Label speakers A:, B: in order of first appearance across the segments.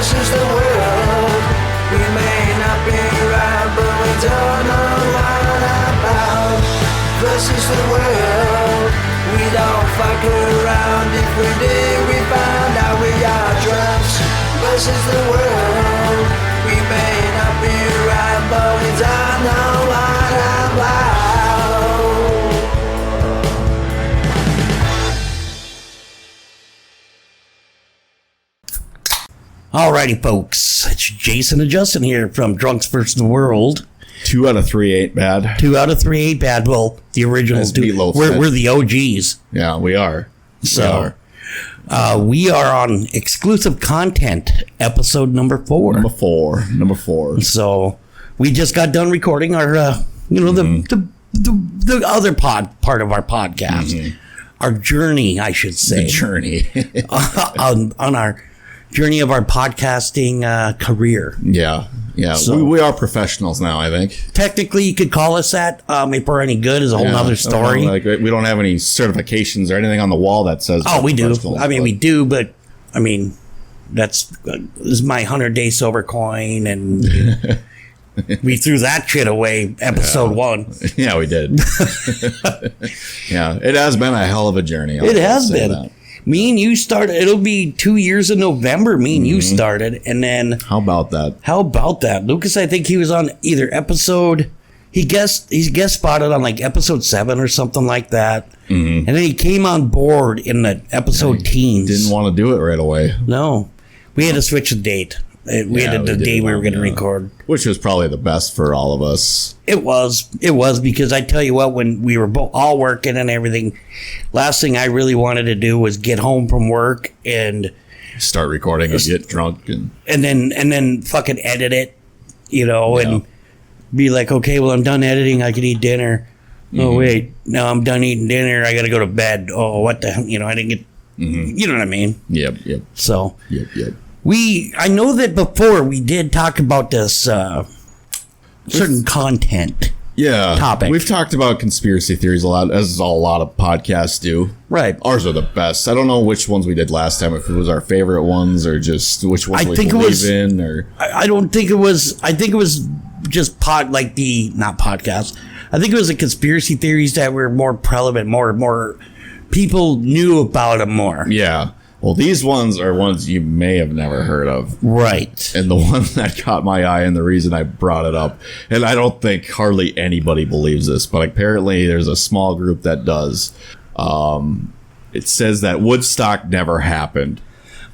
A: This is the world. We may not be right, but we don't know what about. This is the world. We don't fuck around. If we did, we find out we are drunks. This is the world. We may not be right, but we don't know what about.
B: Alrighty, folks. It's Jason and Justin here from Drunks vs. the World.
C: 2 out of 3 ain't bad.
B: 2 out of 3 ain't bad. Well, the originals do. We're the OGs.
C: Yeah, we are.
B: So, we are on exclusive content, episode number 4.
C: Number 4.
B: So, we just got done recording our, the other part of our podcast. Our journey, I should say.
C: The journey.
B: on our journey of our podcasting career.
C: Yeah. So, we are professionals now, I think.
B: Technically, you could call us that. If we're any good is a whole nother story.
C: We don't have any certifications or anything on the wall that says.
B: Oh, we do. I mean, we do, but I mean, this is my 100-day sober coin, and we threw that shit away. Episode 1.
C: Yeah, we did. Yeah, it has been a hell of a journey.
B: It has been. That. Me and you started. It'll be 2 years in November. Me and you started, and then
C: how about that?
B: Lucas, I think he was on either episode. He's guest spotted on like episode 7 or something like that, and then he came on board in the episode teens.
C: Didn't want to do it right away.
B: No, we had to switch the date. We had the day we were going to record,
C: which was probably the best for all of us.
B: It was because I tell you what, when we were all working and everything, last thing I really wanted to do was get home from work and
C: start recording and get drunk and
B: then fucking edit it, and be like, okay, well, I'm done editing. I can eat dinner. Oh wait, no, I'm done eating dinner. I got to go to bed. Oh, what the hell? I didn't get. You know what I mean?
C: Yep.
B: So.
C: Yep.
B: I know that before we did talk about this certain content topic.
C: We've talked about conspiracy theories a lot, as a lot of podcasts do.
B: Right.
C: Ours are the best. I don't know which ones we did last time, if it was our favorite ones or just which ones we believe in. Or
B: I don't think it was. I think it was just not podcast. I think it was the conspiracy theories that were more prevalent, more people knew about them more.
C: Yeah. Well, these ones are ones you may have never heard of.
B: Right.
C: And the one that caught my eye and the reason I brought it up, and I don't think hardly anybody believes this, but apparently there's a small group that does. It says that Woodstock never happened.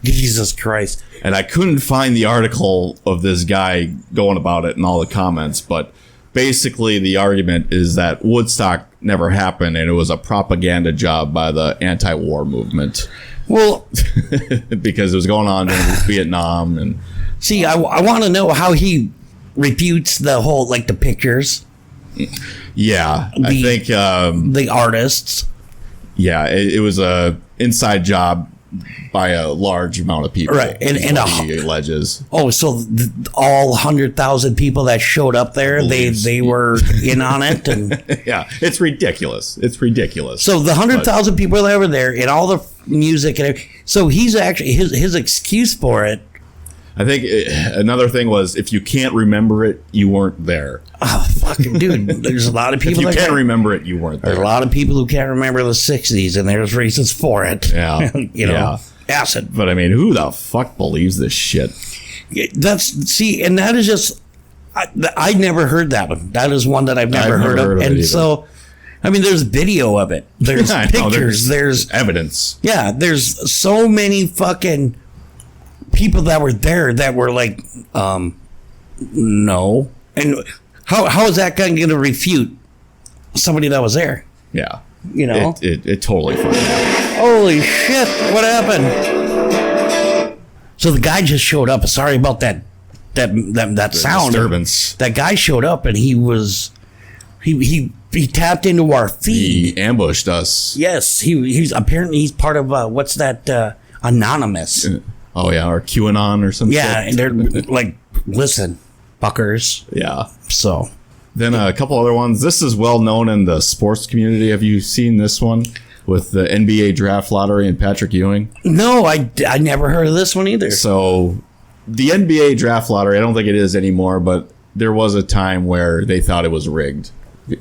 B: Jesus Christ.
C: And I couldn't find the article of this guy going about it in all the comments, but basically the argument is that Woodstock never happened and it was a propaganda job by the anti-war movement.
B: Well,
C: because it was going on during Vietnam, and
B: see, I want to know how he refutes the whole the pictures.
C: Yeah, I think
B: the artists.
C: Yeah, it was a inside job by a large amount of people,
B: right? And
C: he alleges.
B: Oh, so all 100,000 people that showed up there, they were in on it, and
C: yeah, it's ridiculous.
B: So the 100,000 people that were there, and all the music and everything. So he's actually his excuse for it.
C: I think another thing was, if you can't remember it, you weren't there.
B: Oh, fucking dude! There's a lot of people.
C: If you can't remember it, you weren't there.
B: There's a lot of people who can't remember the '60s, and there's reasons for it.
C: Yeah,
B: acid.
C: But I mean, who the fuck believes this shit?
B: And that is just. I never heard that one. That is one that I've never heard of, and so. I mean, there's video of it. There's pictures. There's
C: evidence.
B: Yeah, there's so many fucking people that were there that were like, no. And how is that guy going to refute somebody that was there?
C: Yeah.
B: It
C: totally fucking happened.
B: Holy shit. What happened? So the guy just showed up. Sorry about that sound.
C: Disturbance.
B: That guy showed up and he was... He tapped into our feed.
C: He ambushed us.
B: Yes, he's apparently part of what's that Anonymous?
C: Oh yeah, or QAnon or something.
B: Yeah, and they're like, listen, fuckers.
C: Yeah.
B: So
C: then a couple other ones. This is well known in the sports community. Have you seen this one with the NBA draft lottery and Patrick Ewing?
B: No, I never heard of this one either.
C: So the NBA draft lottery, I don't think it is anymore, but there was a time where they thought it was rigged.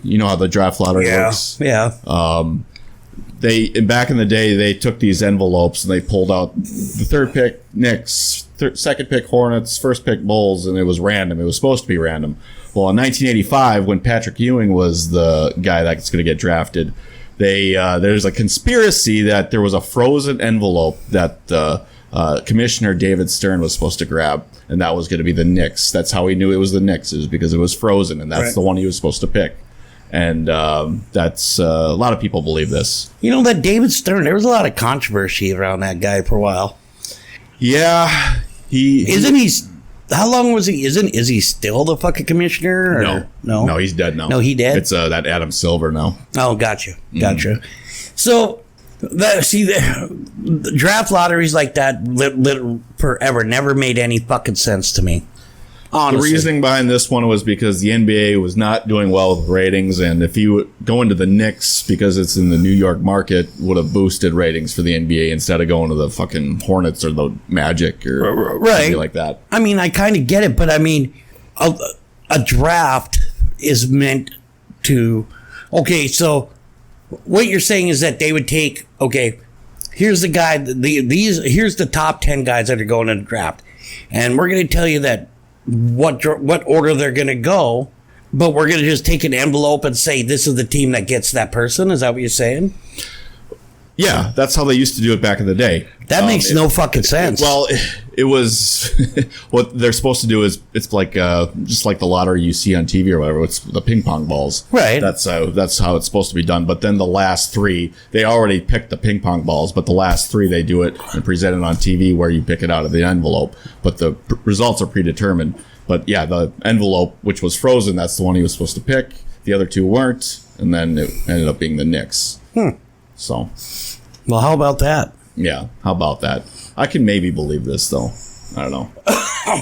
C: You know how the draft lottery works?
B: Yeah.
C: Back in the day, they took these envelopes and they pulled out the third pick Knicks, second pick Hornets, first pick Bulls, and it was random. It was supposed to be random. Well, in 1985, when Patrick Ewing was the guy that's going to get drafted, there's a conspiracy that there was a frozen envelope that Commissioner David Stern was supposed to grab, and that was going to be the Knicks. That's how he knew it was the Knicks, is because it was frozen, and that's the one he was supposed to pick. And that's a lot of people believe this.
B: You know, that David Stern, there was a lot of controversy around that guy for a while.
C: Yeah,
B: how long was he? Is he still the fucking commissioner? Or?
C: No, he's dead now.
B: No, he dead?
C: It's that Adam Silver now.
B: Oh, gotcha. So, the draft lotteries like that lit forever never made any fucking sense to me. Honestly.
C: The reasoning behind this one was because the NBA was not doing well with ratings, and if you would go into the Knicks, because it's in the New York market, would have boosted ratings for the NBA instead of going to the fucking Hornets or the Magic or something like that.
B: I mean, I kind of get it, but I mean, a draft is meant to... Okay, so what you're saying is that they would take... Okay, here's the guy... Here's the top 10 guys that are going in the draft, and we're going to tell you that what order they're going to go, but we're going to just take an envelope and say this is the team that gets that person. Is that what you're saying?
C: Yeah, that's how they used to do it back in the day.
B: That makes no fucking sense.
C: Well, it was what they're supposed to do is it's like just like the lottery you see on TV or whatever. It's the ping pong balls,
B: right?
C: That's how it's supposed to be done. But then the last three, they already picked the ping pong balls, but the last three they do it and present it on TV where you pick it out of the envelope. But the results are predetermined. But yeah, the envelope which was frozen, that's the one he was supposed to pick. The other two weren't, and then it ended up being the Knicks. So,
B: well, how about that?
C: Yeah, how about that? I can maybe believe this, though. I don't know.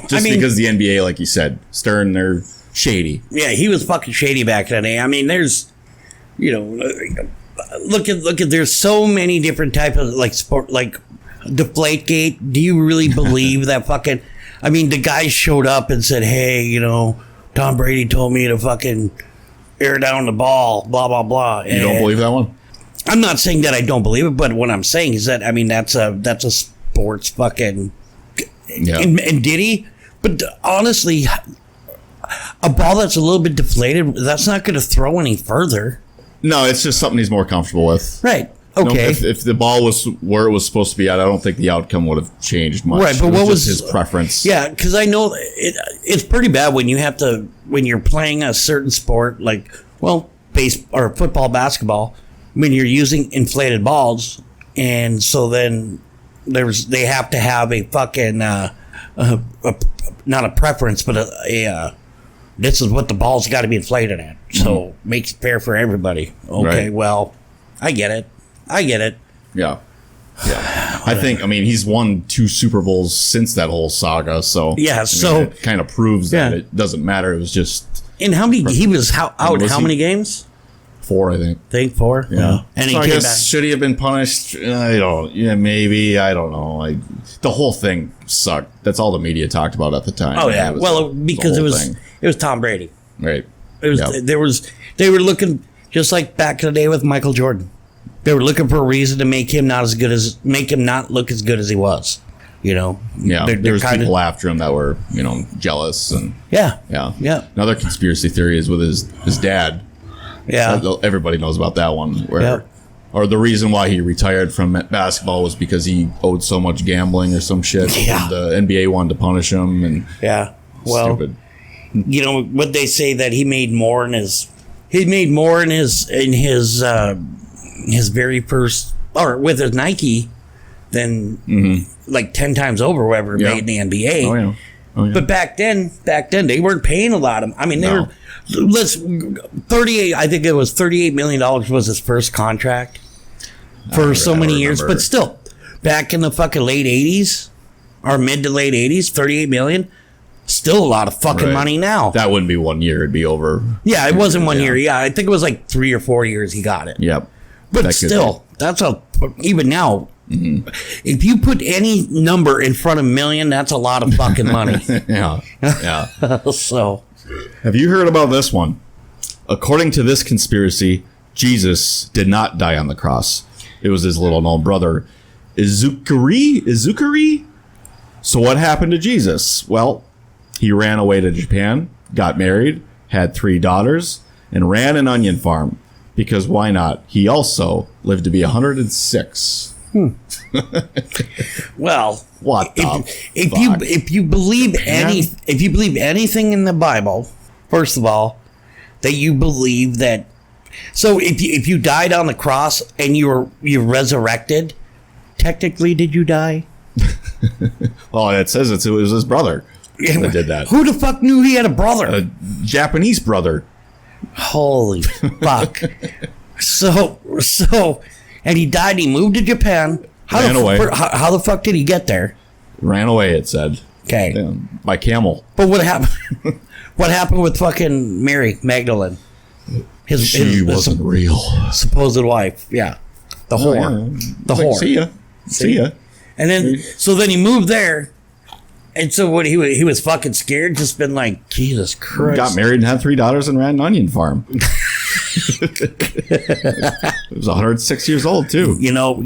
C: Because the NBA, like you said, Stern, they're shady.
B: Yeah, he was fucking shady back in the day. I mean, there's, look at there's so many different types of, like, sport, like, Deflategate. Do you really believe that fucking... I mean, the guy showed up and said, hey, Tom Brady told me to fucking air down the ball, blah, blah, blah.
C: You don't believe that one?
B: I'm not saying that I don't believe it, but what I'm saying is that, I mean, that's a sports fucking...
C: Yeah.
B: And did he? But honestly, a ball that's a little bit deflated, that's not going to throw any further.
C: No, it's just something he's more comfortable with.
B: Right. Okay.
C: If the ball was where it was supposed to be at, I don't think the outcome would have changed much.
B: Right, but what was
C: his preference?
B: Yeah, because I know it's pretty bad when you're playing a certain sport, like, well, or football, basketball, when you're using inflated balls, and so then they have to have a fucking not a preference, but this is what the ball's got to be inflated at, so makes it fair for everybody. Okay, right. Well, I get it.
C: Yeah. I mean, he's won 2 Super Bowls since that whole saga, so
B: yeah.
C: It kind of proves that it doesn't matter. It was just.
B: And how many? He was out. How many games?
C: 4, I think.
B: Think 4.
C: Yeah.
B: And
C: so I guess, should he have been punished? I don't. Yeah, maybe. I don't know. The whole thing sucked. That's all the media talked about at the time.
B: Oh yeah. Well, because it was Tom Brady.
C: Right.
B: They were looking just like back in the day with Michael Jordan. They were looking for a reason to make him not look as good as he was.
C: Yeah. There's people after him that were jealous and
B: yeah.
C: Another conspiracy theory is with his dad.
B: Yeah.
C: Everybody knows about that one. Or the reason why he retired from basketball was because he owed so much gambling or some shit.
B: Yeah.
C: The NBA wanted to punish him and
B: stupid. What they say that he made more in his very first, or with his Nike, than like 10 times over whoever made in the NBA. Oh yeah. But back then they weren't paying a lot of. I mean, they were. I think it was $38 million was his first contract for so many years. But still, back in the fucking late 80s or mid to late 80s, $38 million. Still a lot of fucking money now.
C: That wouldn't be 1 year. It'd be over.
B: Yeah, it wasn't 1 year. Yeah, I think it was like 3 or 4 years he got it.
C: Yep.
B: But still, that's even now, If you put any number in front of million, that's a lot of fucking money.
C: Yeah.
B: So,
C: Have you heard about this one? According to this conspiracy, Jesus did not die on the cross. It was his little known brother, Izukari? So what happened to Jesus? Well, he ran away to Japan, got married, had 3 daughters, and ran an onion farm. Because why not? He also lived to be 106.
B: well,
C: What the
B: if you believe anything in the Bible, first of all, that you believe that. So if you died on the cross and you're resurrected, technically, did you die?
C: Well, it says it was his brother that did that.
B: Who the fuck knew he had a brother?
C: A Japanese brother.
B: Holy fuck! So, and he died. He moved to Japan.
C: Ran away.
B: How the fuck did he get there?
C: Ran away, it said.
B: Okay,
C: Yeah, by camel.
B: but what happened? What happened with fucking Mary Magdalene?
C: She wasn't real.
B: Supposed wife. Yeah, the whore.
C: Yeah.
B: The
C: It's like,
B: whore.
C: See ya.
B: And then, so then he moved there. And so what he was fucking scared, just been like, Jesus Christ.
C: Got married and had 3 daughters and ran an onion farm. He was 106 years old too.
B: You know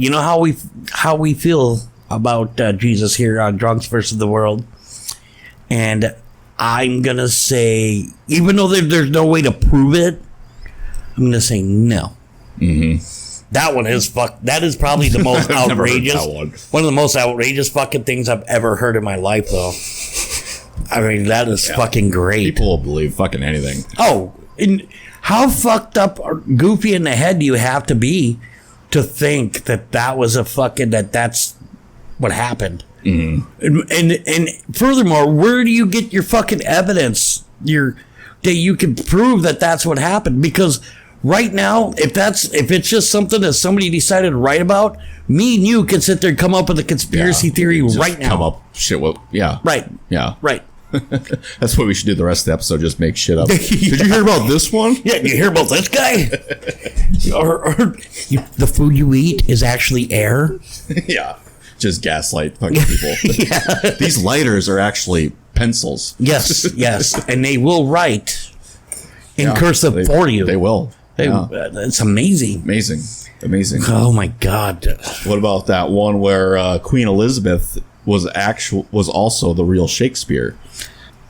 B: how we feel about Jesus here on Drunks versus the World. And I'm gonna say, even though there's no way to prove it, I'm gonna say no. That one is That is probably the most
C: I've never heard
B: outrageous.
C: that one.
B: One of the most outrageous fucking things I've ever heard in my life, though. I mean, that is fucking great.
C: People will believe fucking anything.
B: Oh, and how fucked up or goofy in the head do you have to be to think that was a fucking that's what happened? And furthermore, where do you get your fucking evidence? That you can prove that that's what happened? Because right now, if it's just something that somebody decided to write about, me and you can sit there and come up with a conspiracy theory
C: Just
B: right now.
C: Come up shit. Well, yeah.
B: Right.
C: Yeah.
B: Right.
C: That's what we should do the rest of the episode. Just make shit up. Did you hear about this one?
B: Yeah, you hear about this guy? or the food you eat is actually air?
C: Yeah. Just gaslight fucking people. These lighters are actually pencils.
B: Yes. And they will write in cursive for you.
C: They will.
B: It's amazing.
C: Amazing.
B: Oh my God.
C: What about that one where Queen Elizabeth was also the real Shakespeare?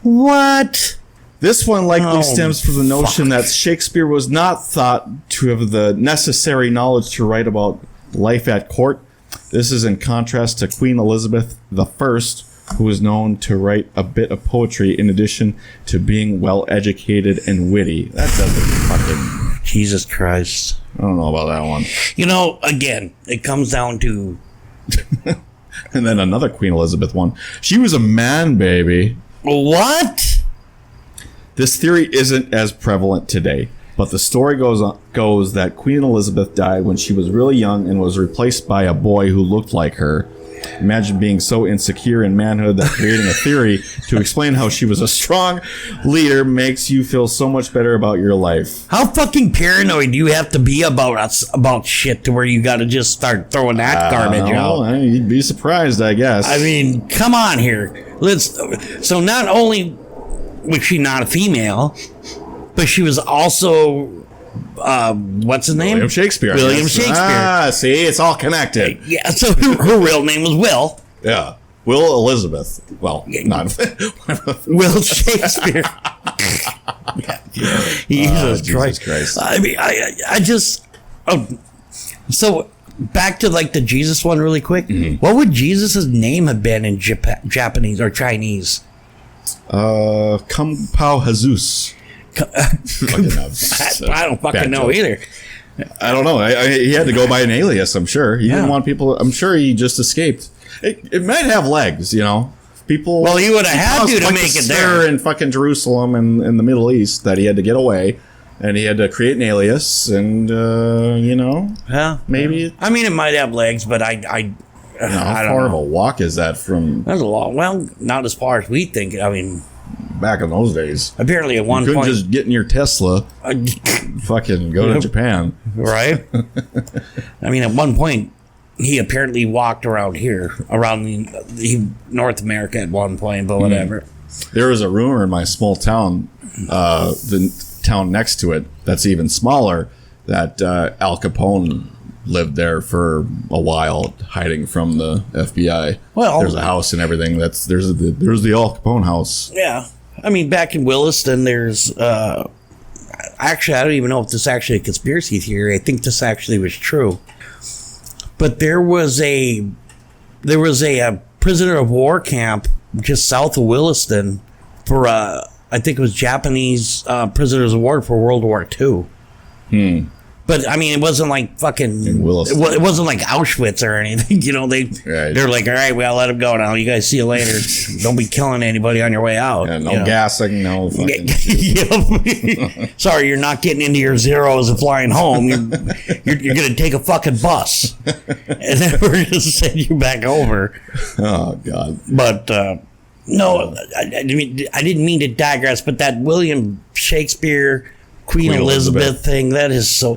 B: What?
C: This one likely stems from the notion that Shakespeare was not thought to have the necessary knowledge to write about life at court. This is in contrast to Queen Elizabeth I, who was known to write a bit of poetry in addition to being well educated and witty. That doesn't fucking...
B: Jesus Christ.
C: I don't know about that one.
B: You know, again, it comes down to...
C: And then another Queen Elizabeth one. She was a man, baby.
B: What?
C: This theory isn't as prevalent today, but the story goes that Queen Elizabeth died when she was really young and was replaced by a boy who looked like her. Imagine being so insecure in manhood that creating a theory to explain how she was a strong leader makes you feel so much better about your life.
B: How fucking paranoid do you have to be about shit to where you got to just start throwing that garbage out?
C: You'd be surprised, I guess.
B: I mean, come on here. So not only was she not a female, but she was also, what's his name?
C: William Shakespeare.
B: William Shakespeare.
C: Ah, see, it's all connected.
B: Yeah, so her real name was Will.
C: Yeah. Will Elizabeth. Well, not
B: Will Shakespeare. Jesus Christ. I mean, I just... so, back to like the Jesus one really quick. What would Jesus' name have been in Japanese or Chinese?
C: Kung Pao Jesus.
B: I don't fucking know either.
C: I don't know. He had to go by an alias, I'm sure. He didn't want people... I'm sure he just escaped. It might have legs, you know. People...
B: Well, he would have had to make it there.
C: In fucking Jerusalem and in the Middle East that he had to get away. And he had to create an alias. And, you know...
B: Yeah.
C: Maybe...
B: I mean, it might have legs, but I don't
C: how far of a walk is that from...
B: That's a long... Well, not as far as we think. I mean...
C: Back in those days.
B: Apparently at one
C: point... You couldn't
B: point...
C: just get in your Tesla... fucking go to Japan.
B: Right? I mean, at one point... he apparently walked around here, around North America at one point, but whatever.
C: There was a rumor in my small town, the town next to it, that's even smaller, that Al Capone lived there for a while, hiding from the FBI.
B: Well,
C: there's a house and everything. There's the Al Capone house.
B: Yeah, I mean, back in Williston, there's actually, I don't even know if this is actually a conspiracy theory. I think this actually was true, but there was a prisoner of war camp just south of Williston for I think it was Japanese prisoners of war for World War II. But I mean, it wasn't like fucking. It wasn't like Auschwitz or anything. You know, they're like, all right, well, let them go now. You guys see you later. Don't be killing anybody on your way out.
C: Yeah, no gassing, no fucking.
B: Sorry, you're not getting into your zeros and flying home. You're gonna take a fucking bus, and then we're gonna send you back over.
C: Oh God.
B: But no, I didn't mean to digress. But that William Shakespeare. Queen Elizabeth thing, that is so.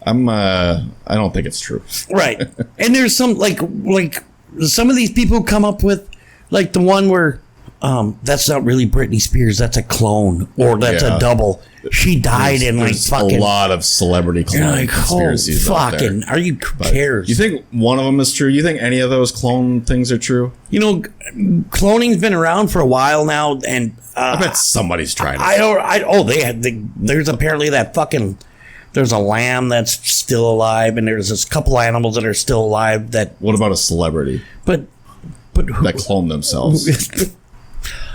C: I don't think it's true.
B: Right, and there's some like some of these people come up with like the one where that's not really Britney Spears, that's a clone or that's a double. She died in like fucking
C: a lot of celebrity clone conspiracies out there.
B: Are you cares?
C: You think one of them is true? You think any of those clone things are true?
B: You know, cloning's been around for a while now, and
C: I bet somebody's trying it.
B: There's apparently that fucking. There's a lamb that's still alive, and there's this couple animals that are still alive.
C: What about a celebrity?
B: But who,
C: that clone themselves.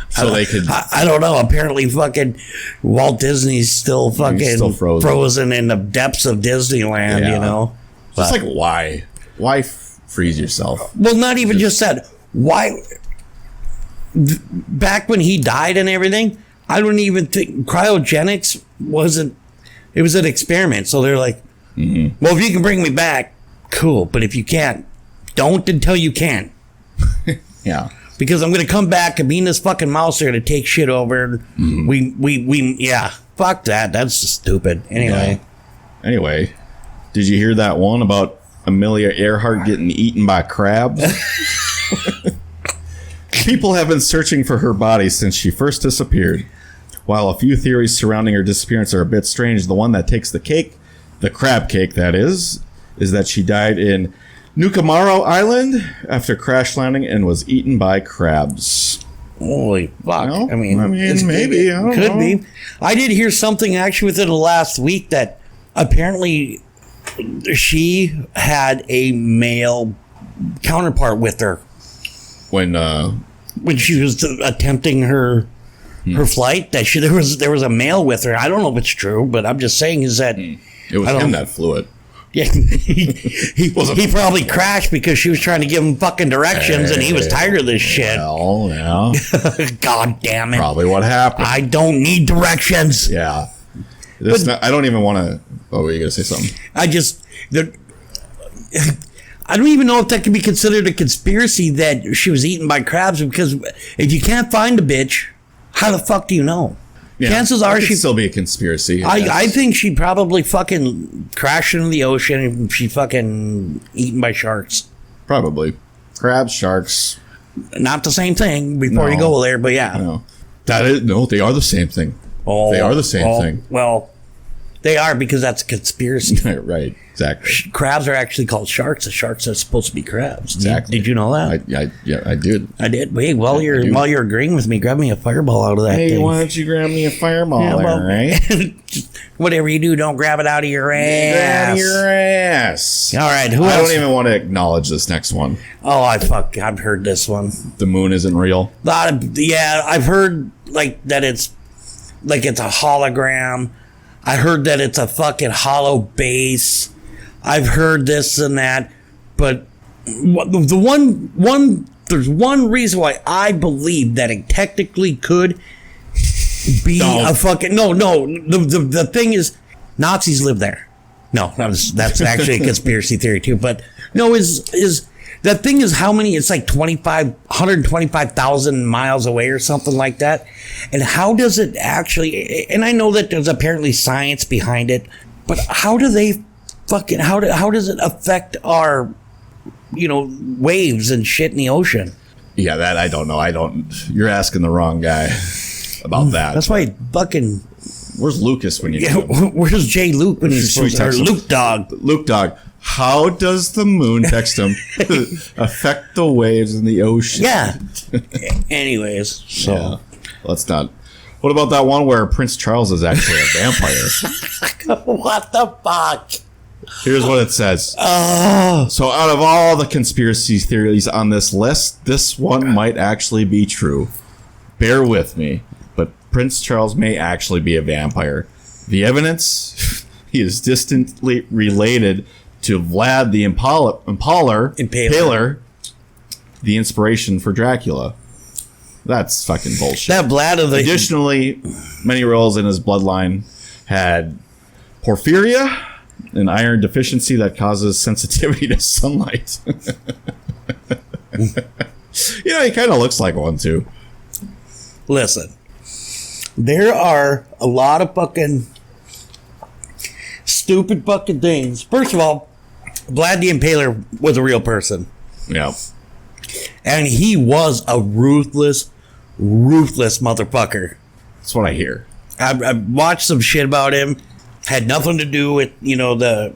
C: So they could.
B: I don't know. Apparently, fucking Walt Disney's still fucking frozen in the depths of Disneyland. Yeah. You know,
C: just like why? Why freeze yourself?
B: Well, not even just that. Why? Back when he died and everything, I don't even think cryogenics wasn't. It was an experiment. So they're like, well, if you can bring me back, cool. But if you can't, don't until you can.
C: Yeah.
B: Because I'm going to come back and be in this fucking mouse there to take shit over. Fuck that. That's stupid. Anyway.
C: Yeah. Anyway, did you hear that one about Amelia Earhart getting eaten by crabs? People have been searching for her body since she first disappeared. While a few theories surrounding her disappearance are a bit strange, the one that takes the cake, the crab cake that is that she died in Nukamaro Island after crash landing and was eaten by crabs.
B: Holy fuck.
C: Well,
B: I mean
C: maybe. I don't
B: could
C: know.
B: be. I did hear something actually within the last week that apparently she had a male counterpart with her.
C: When
B: she was attempting her flight, that there was a male with her. I don't know if it's true, but I'm just saying is that
C: it was him that flew it.
B: Yeah, he probably crashed because she was trying to give him fucking directions, and he was tired of this shit.
C: Well, yeah.
B: God damn it!
C: Probably what happened.
B: I don't need directions.
C: Yeah. I don't even want to. Oh, were you gonna say something?
B: I don't even know if that can be considered a conspiracy that she was eaten by crabs, because if you can't find a bitch, how the fuck do you know?
C: Yeah,
B: chances are she
C: still be a conspiracy.
B: I think she probably fucking crashed into the ocean and she fucking eaten by sharks.
C: Probably. Crabs, sharks.
B: Not the same thing before you go there, but yeah.
C: No. They are the same thing.
B: Oh,
C: they are the same thing.
B: Well, they are, because that's a conspiracy.
C: Right, exactly.
B: Crabs are actually called sharks. The sharks are supposed to be crabs.
C: Exactly.
B: Did you know that?
C: I did.
B: I did. Hey, while you're agreeing with me, grab me a fireball out of that thing.
C: Hey, why don't you grab me a fireball right?
B: Whatever you do, don't grab it out of your ass.
C: Get out of your ass.
B: All right,
C: I don't even want to acknowledge this next one.
B: Oh, I've heard this one.
C: The moon isn't real.
B: I've heard like that it's a hologram. I heard that it's a fucking hollow base. I've heard this and that, but there's one reason why I believe that it technically could be a fucking no. The thing is, Nazis live there. No, that's actually a conspiracy theory too. But no, is the thing is how many? It's like 125,000 miles away or something like that. And how does it actually? And I know that there's apparently science behind it, but how do they fucking how does it affect our waves and shit in the ocean.
C: Yeah, that I don't know. You're asking the wrong guy about that.
B: That's why fucking.
C: Where's Lucas when you need him?
B: Where's Jay Luke when he's supposed to? Or Luke Dog.
C: Luke Dog. How does the moon, text him, affect the waves in the ocean?
B: Yeah. Anyways, so.
C: Yeah. Let's not. What about that one where Prince Charles is actually a vampire?
B: What the fuck?
C: Here's what it says.
B: Oh.
C: So out of all the conspiracy theories on this list, this one might actually be true. Bear with me, but Prince Charles may actually be a vampire. The evidence, he is distantly related to Vlad the Impaler, the inspiration for Dracula. That's fucking bullshit.
B: That Vlad of the...
C: Additionally, many royals in his bloodline had porphyria, an iron deficiency that causes sensitivity to sunlight. He kind of looks like one too.
B: Listen, there are a lot of fucking stupid fucking things. First of all, Vlad the Impaler was a real person.
C: Yeah.
B: And he was a ruthless motherfucker.
C: That's what I hear.
B: I watched some shit about him. Had nothing to do with, the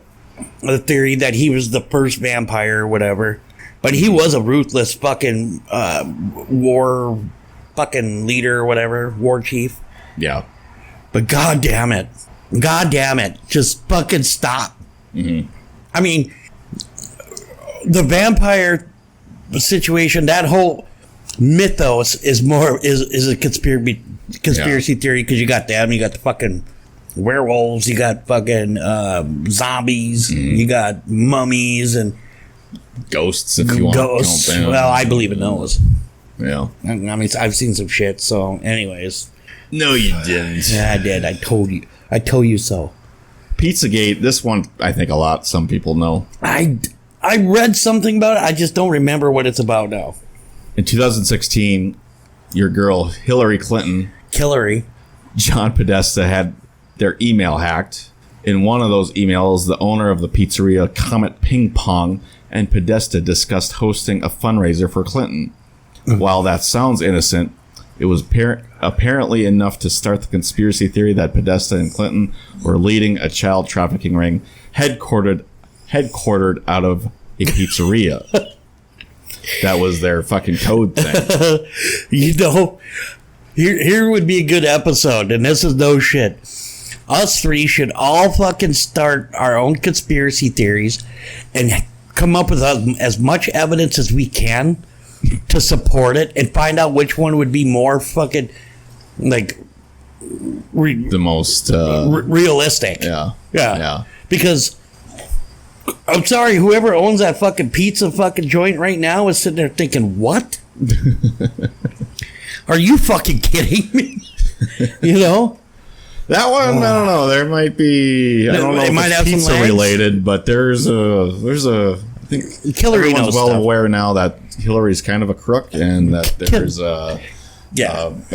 B: theory that he was the first vampire or whatever. But he was a ruthless fucking war fucking leader or whatever, war chief.
C: Yeah.
B: But god damn it, just fucking stop.
C: Mm-hmm.
B: I mean, the vampire situation, that whole mythos is a conspiracy theory, because you got them, you got the fucking werewolves, you got fucking zombies, you got mummies and
C: ghosts, if you want to count them.
B: Well, I believe in those.
C: Yeah.
B: I mean, I've seen some shit. So, anyways.
C: No, you didn't.
B: Yeah, I did. I told you so.
C: Pizzagate. This one, I think a lot. Some people know.
B: I read something about it. I just don't remember what it's about now.
C: In 2016, your girl Hillary Clinton, John Podesta had their email hacked. In one of those emails, the owner of the pizzeria Comet Ping Pong and Podesta discussed hosting a fundraiser for Clinton. While that sounds innocent, it was apparently enough to start the conspiracy theory that Podesta and Clinton were leading a child trafficking ring headquartered out of a pizzeria. That was their fucking code thing.
B: Here would be a good episode, and this is no shit. Us three should all fucking start our own conspiracy theories and come up with as much evidence as we can to support it, and find out which one would be more fucking like
C: the most
B: realistic. Yeah. Because I'm sorry, whoever owns that fucking pizza fucking joint right now is sitting there thinking, what? Are you fucking kidding me?
C: That one, I don't know. There might be. I don't know if it's pizza related, but there's a. I think
B: Hillary
C: everyone's
B: knows
C: well
B: stuff.
C: aware now that Hillary's kind of a crook, and that there's a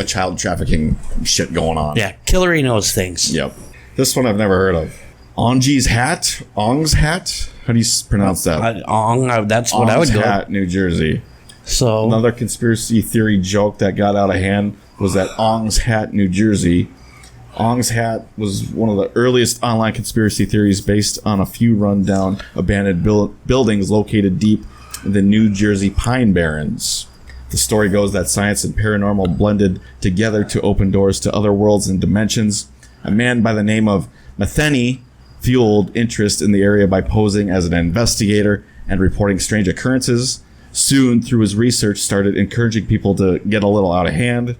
C: child trafficking shit going on.
B: Yeah, Hillary knows things.
C: Yep. This one I've never heard of. Ong's hat. How do you pronounce that?
B: Ong. That's what I would go.
C: Hat, New Jersey.
B: So
C: another conspiracy theory joke that got out of hand was that Ong's Hat, New Jersey. Ong's Hat was one of the earliest online conspiracy theories based on a few rundown abandoned buildings located deep in the New Jersey Pine Barrens. The story goes that science and paranormal blended together to open doors to other worlds and dimensions. A man by the name of Metheny fueled interest in the area by posing as an investigator and reporting strange occurrences. Soon, through his research, started encouraging people to get a little out of hand.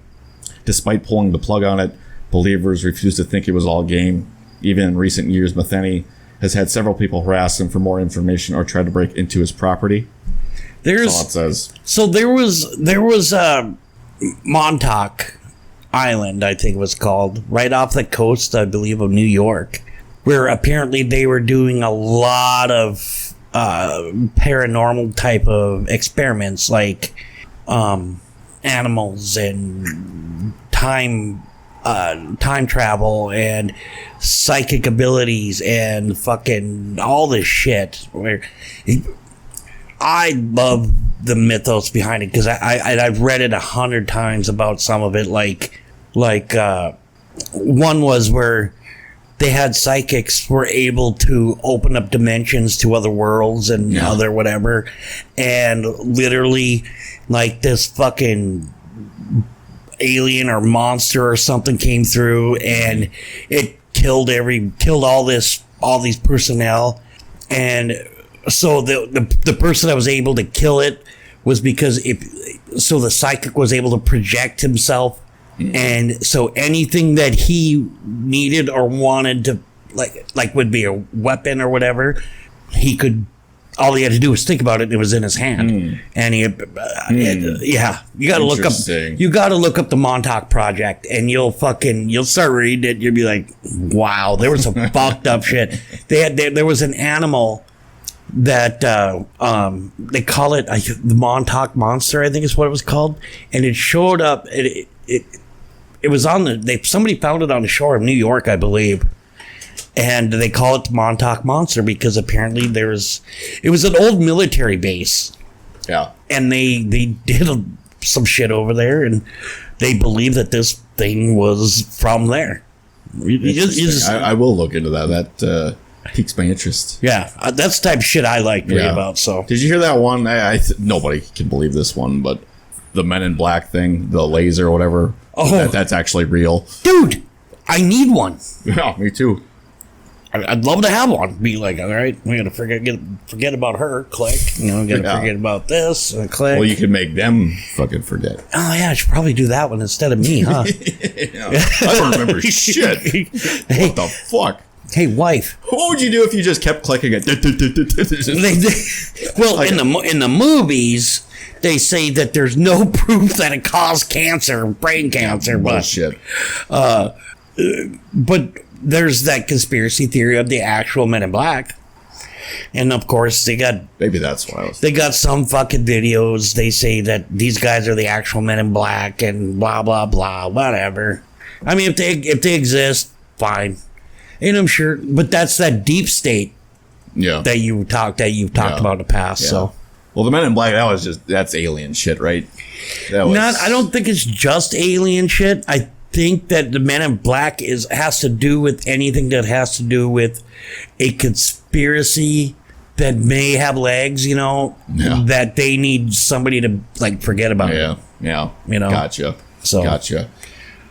C: Despite pulling the plug on it, believers refused to think it was all game. Even in recent years, Metheny has had several people harass him for more information or try to break into his property. That's all it says.
B: So there was Montauk Island, I think it was called, right off the coast, I believe, of New York, where apparently they were doing a lot of paranormal type of experiments, like animals and time travel and psychic abilities and fucking all this shit. Where I love the mythos behind it because I've read it 100 times about some of it. Like one was where they had psychics were able to open up dimensions to other worlds and other whatever, and literally like this fucking alien or monster or something came through and it killed all these personnel. And so the person that was able to kill it was because so the psychic was able to project himself. And so anything that he needed or wanted to like would be a weapon or whatever, he could, all he had to do was think about it and it was in his hand. And you gotta look up the Montauk Project and you'll start reading it. You'll be like, wow, there was some fucked up shit. There was an animal that they call it the Montauk Monster, I think is what it was called, and it showed up. It was on somebody found it on the shore of New York, I believe, and they call it the Montauk Monster because apparently it was an old military base. Yeah, and they did some shit over there, and they believe that this thing was from there.
C: I will look into that. That piques my interest.
B: Yeah, that's the type of shit I like to read about. So,
C: did you hear that one? Nobody can believe this one, but the Men in Black thing, the laser or whatever. Oh, that's actually real,
B: dude. I need one.
C: Yeah, me too.
B: I'd love to have one. Be like, all right, we gotta forget about her. Click. Gotta forget about this. Click.
C: Well, you could make them fucking forget.
B: Oh yeah, I should probably do that one instead of me, huh?
C: I don't remember shit. Hey, what the fuck?
B: Hey, wife.
C: What would you do if you just kept clicking it?
B: Well, like in the movies, they say that there's no proof that it caused cancer, brain cancer.
C: Bullshit.
B: But there's that conspiracy theory of the actual Men in Black. And of course,
C: maybe that's what I was.
B: They got some fucking videos. They say that these guys are the actual Men in Black and blah, blah, blah, whatever. I mean, if they exist, fine. And I'm sure, but that's that deep state that you've talked about in the past. Yeah. So,
C: well, the Men in Black, that's alien shit, right?
B: I don't think it's just alien shit. I think that the Men in Black has to do with anything that has to do with a conspiracy that may have legs, that they need somebody to like forget about.
C: Yeah. Gotcha.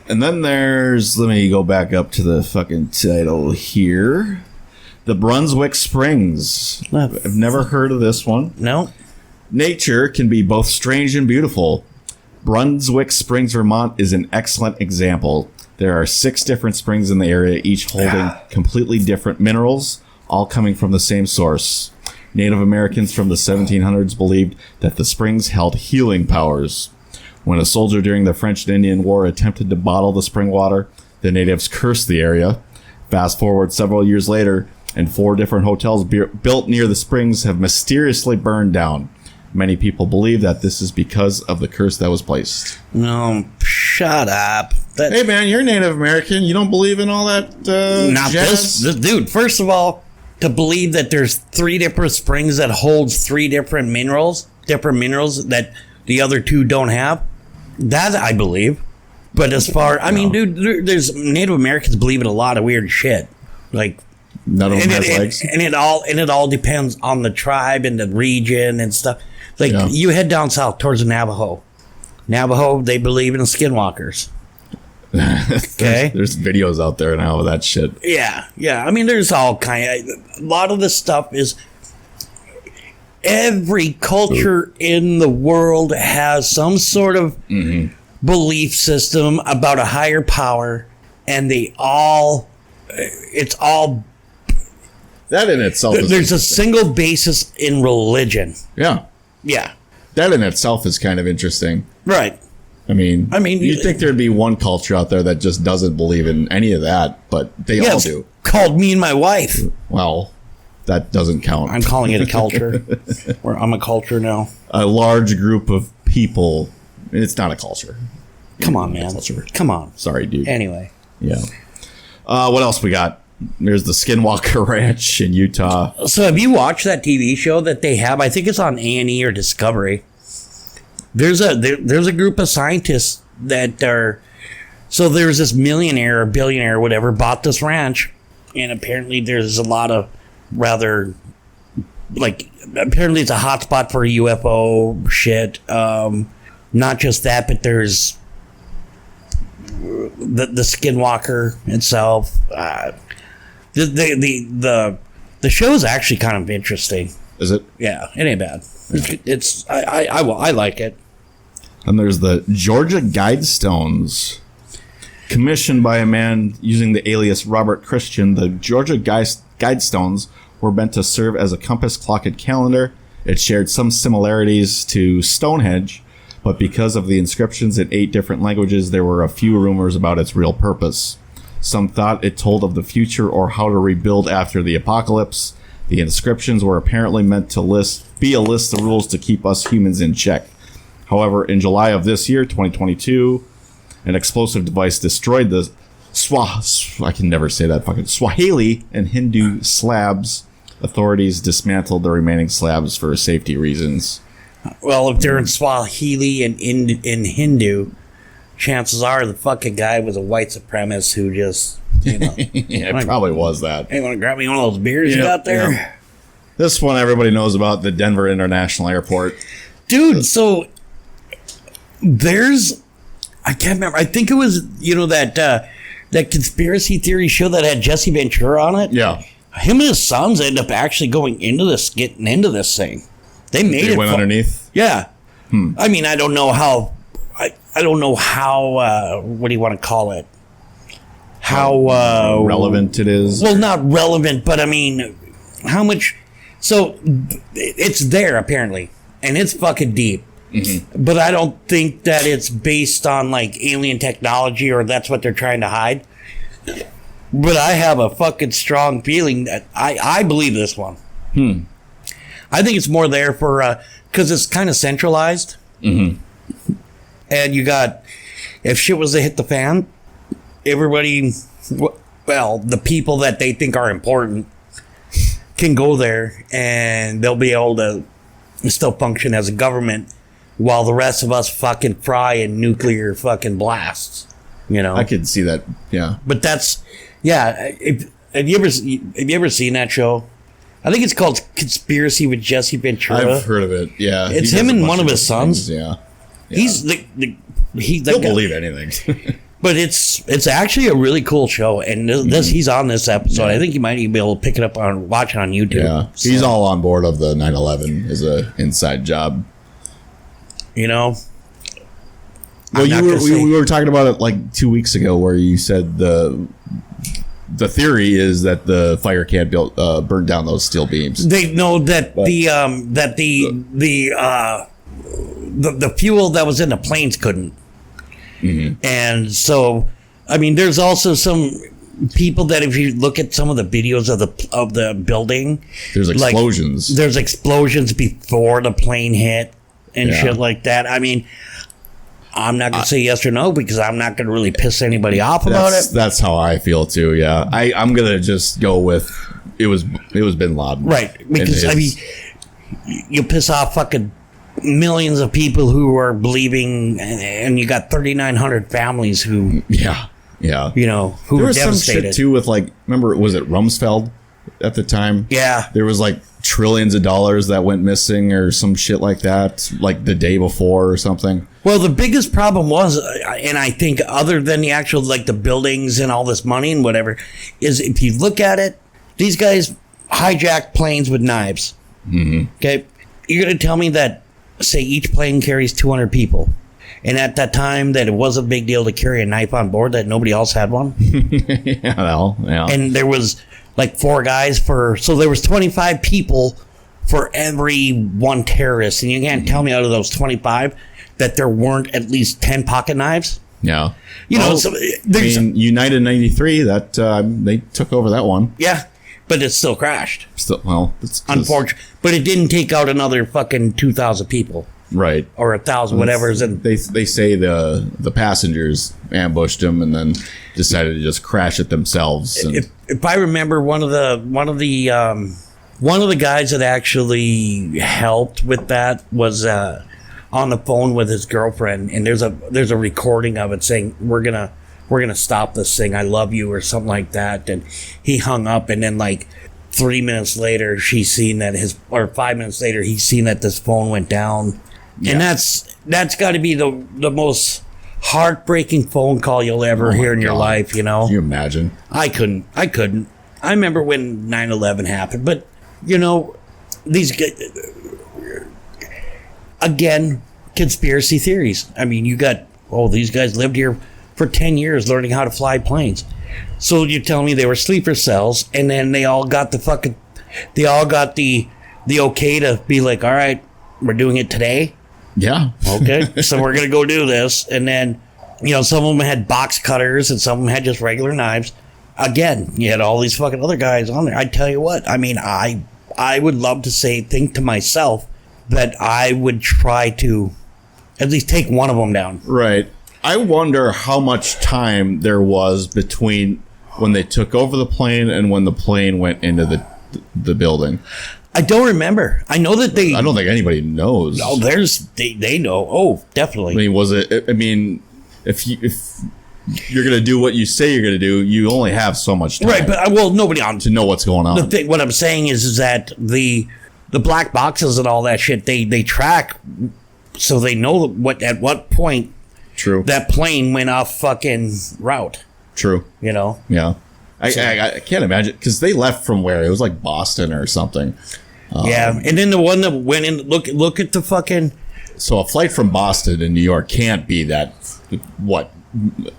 C: And then let me go back up to the fucking title here. The Brunswick Springs. I've never heard of this one.
B: No.
C: Nature can be both strange and beautiful. Brunswick Springs, Vermont is an excellent example. There are 6 different springs in the area, each holding completely different minerals, all coming from the same source. Native Americans from the 1700s believed that the springs held healing powers. When a soldier during the French and Indian War attempted to bottle the spring water, the natives cursed the area. Fast forward several years later, and 4 different hotels built near the springs have mysteriously burned down. Many people believe that this is because of the curse that was placed.
B: No, shut up.
C: Hey, man, you're Native American. You don't believe in all that
B: not
C: jazz?
B: This dude, first of all, to believe that there's 3 different springs that holds 3 different minerals that the other 2 don't have, that I believe. But as far, I mean, dude, there's Native Americans believe in a lot of weird shit. Like,
C: none of them has legs.
B: And it all depends on the tribe and the region and stuff. Like, you head down south towards the Navajo. They believe in skinwalkers. Okay?
C: There's videos out there now of that shit.
B: Yeah. I mean, there's all kind of... A lot of this stuff is... Every culture in the world has some sort of belief system about a higher power, and it's all...
C: That in itself is...
B: There's a single basis in religion.
C: Yeah. That in itself is kind of interesting.
B: Right.
C: I mean, you'd think there'd be one culture out there that just doesn't believe in any of that, but they all do.
B: Called me and my wife.
C: Well, that doesn't count.
B: I'm calling it a culture. I'm a culture now.
C: A large group of people. It's not a culture.
B: Come on, man. Come on.
C: Sorry, dude.
B: Anyway.
C: Yeah. What else we got? There's the Skinwalker Ranch in Utah.
B: So have you watched that TV show that they have? I think it's on A&E or Discovery. There's a group of scientists that are... So there's this millionaire or billionaire or whatever bought this ranch, and apparently there's a lot of rather... Like, apparently it's a hotspot for UFO shit. Not just that, but there's the Skinwalker itself. The show is actually kind of interesting.
C: Is it?
B: Yeah, it ain't bad. I like it.
C: And there's the Georgia Guidestones. Commissioned by a man using the alias Robert Christian, the Georgia Guidestones were meant to serve as a compass, clock, and calendar. It shared some similarities to Stonehenge, but because of the inscriptions in 8 different languages, there were a few rumors about its real purpose. Some thought it told of the future or how to rebuild after the apocalypse. The inscriptions were apparently meant to be a list of rules to keep us humans in check. However, in July of this year, 2022, an explosive device destroyed the Swahili and Hindu slabs. Authorities dismantled the remaining slabs for safety reasons.
B: Well, if they're in Swahili and in Hindu, chances are the fucking guy was a white supremacist who just,
C: Yeah, it probably was that.
B: Hey, want to grab me one of those beers you got there?
C: Yeah. This one everybody knows about, the Denver International Airport.
B: Dude, so there's... I can't remember. I think it was, that conspiracy theory show that had Jesse Ventura on it.
C: Yeah.
B: Him and his sons end up actually getting into this thing. They
C: went underneath?
B: Yeah. I mean, I don't know how, what do you want to call it? How
C: relevant it is?
B: Well, not relevant, but I mean, how much, so it's there apparently, and it's fucking deep. Mm-hmm. But I don't think that it's based on like alien technology or that's what they're trying to hide. But I have a fucking strong feeling that I believe this one. I think it's more there for because it's kind of centralized. Mm-hmm. And you got, if shit was to hit the fan, everybody, well, the people that they think are important can go there and they'll be able to still function as a government while the rest of us fucking fry in nuclear fucking blasts.
C: I could see that, yeah.
B: But that's, yeah. Have you ever seen that show? I think it's called Conspiracy with Jesse Ventura.
C: I've heard of it, yeah.
B: It's him and one of his sons.
C: Things, yeah.
B: He's
C: He'll believe anything.
B: But it's actually a really cool show, and he's on this episode. Yeah. I think you might even be able to pick it up watch it on YouTube.
C: Yeah, so. He's all on board of the 9/11 as a inside job.
B: Well,
C: we were talking about it like 2 weeks ago, where you said the theory is that the fire can't burn down those steel beams.
B: They know that the fuel that was in the planes couldn't. Mm-hmm. And so, I mean, there's also some people that if you look at some of the videos of the building,
C: there's explosions.
B: Like, there's explosions before the plane hit and shit like that. I mean, I'm not going to say yes or no because I'm not going to really piss anybody off about it.
C: That's how I feel too. Yeah, I'm going to just go with it was Bin Laden,
B: right? Because I mean, you piss off fucking millions of people who are believing, and you got 3,900 families who, who
C: there
B: were
C: was
B: devastated.
C: Some shit too with remember, was it Rumsfeld at the time?
B: Yeah,
C: there was trillions of dollars that went missing or some shit like that, like the day before or something.
B: Well, the biggest problem was, and I think other than the actual the buildings and all this money and whatever, is if you look at it, these guys hijacked planes with knives. Mm-hmm. Okay, you're gonna tell me that, say, each plane carries 200 people, and at that time that it was a big deal to carry a knife on board, that nobody else had one.
C: Yeah.
B: And there was 4 guys so there was 25 people for every one terrorist, and you can't tell me out of those 25 that there weren't at least 10 pocket knives.
C: Yeah.
B: United
C: 93, that they took over that one.
B: Yeah. But it still crashed.
C: Well, it's
B: unfortunate. But it didn't take out another fucking 2,000 people.
C: Right.
B: or 1,000, whatever is in.
C: They say the passengers ambushed him and then decided to just crash it themselves. And
B: If I remember, one of the guys that actually helped with that was on the phone with his girlfriend, and there's a recording of it saying we're gonna stop this thing, I love you, or something like that. And he hung up, and then like 3 minutes later, she's seen that 5 minutes later, he's seen that this phone went down. Yeah. And that's got to be the most heartbreaking phone call you'll ever hear in your life, you know?
C: Can you imagine?
B: I couldn't. I remember when 9/11 happened, but, you know, these guys, again, conspiracy theories. I mean, you got, these guys lived here for 10 years learning how to fly planes. So you're telling me they were sleeper cells, and then they all got the okay to be like, all right, we're doing it today.
C: Yeah.
B: Okay. So we're going to go do this. And then, you know, some of them had box cutters and some of them had just regular knives. Again, you had all these fucking other guys on there. I tell you what, I mean, I would love to think to myself that I would try to at least take one of them down.
C: Right. I wonder how much time there was between when they took over the plane and when the plane went into the building.
B: I don't remember. I know that
C: I don't think anybody knows.
B: No, they know. Oh, definitely.
C: I mean, was it? I mean, if you're gonna do what you say you're gonna do, you only have so much time.
B: Right, but nobody on
C: to know what's going on.
B: What I'm saying is that the black boxes and all that shit, they track, so they know at what point.
C: True.
B: That plane went off fucking route.
C: True.
B: You know.
C: Yeah. I can't imagine, because they left from where? It was like Boston or something.
B: Yeah, and then the one that went in, look at the fucking...
C: So a flight from Boston to New York can't be that,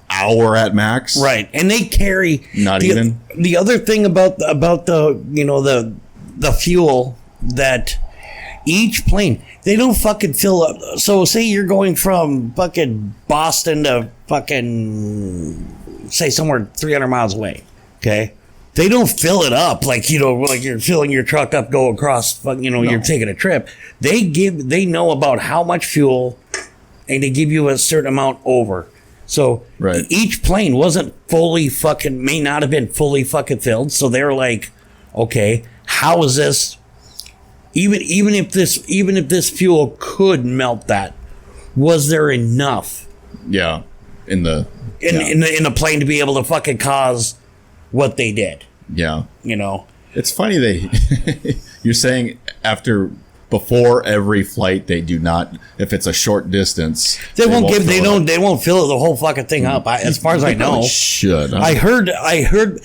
C: hour at max?
B: Right, and they carry...
C: Not even?
B: The other thing about the, you know, the fuel, that each plane, they don't fucking fill up. So say you're going from fucking Boston to fucking, say somewhere 300 miles away. Okay, they don't fill it up like, you know, like you're filling your truck up, go across, you know, no. You're taking a trip. They know about how much fuel, and they give you a certain amount over. So right. Each plane may not have been fully fucking filled. So they're like, okay, how is this? Even if this fuel could melt that, was there enough?
C: Yeah, in the
B: plane to be able to fucking cause what they did.
C: Yeah.
B: You know.
C: It's funny you're saying before every flight they do not, if it's a short distance,
B: they won't fill the whole fucking thing up. As far as I know.
C: Should. Huh?
B: I heard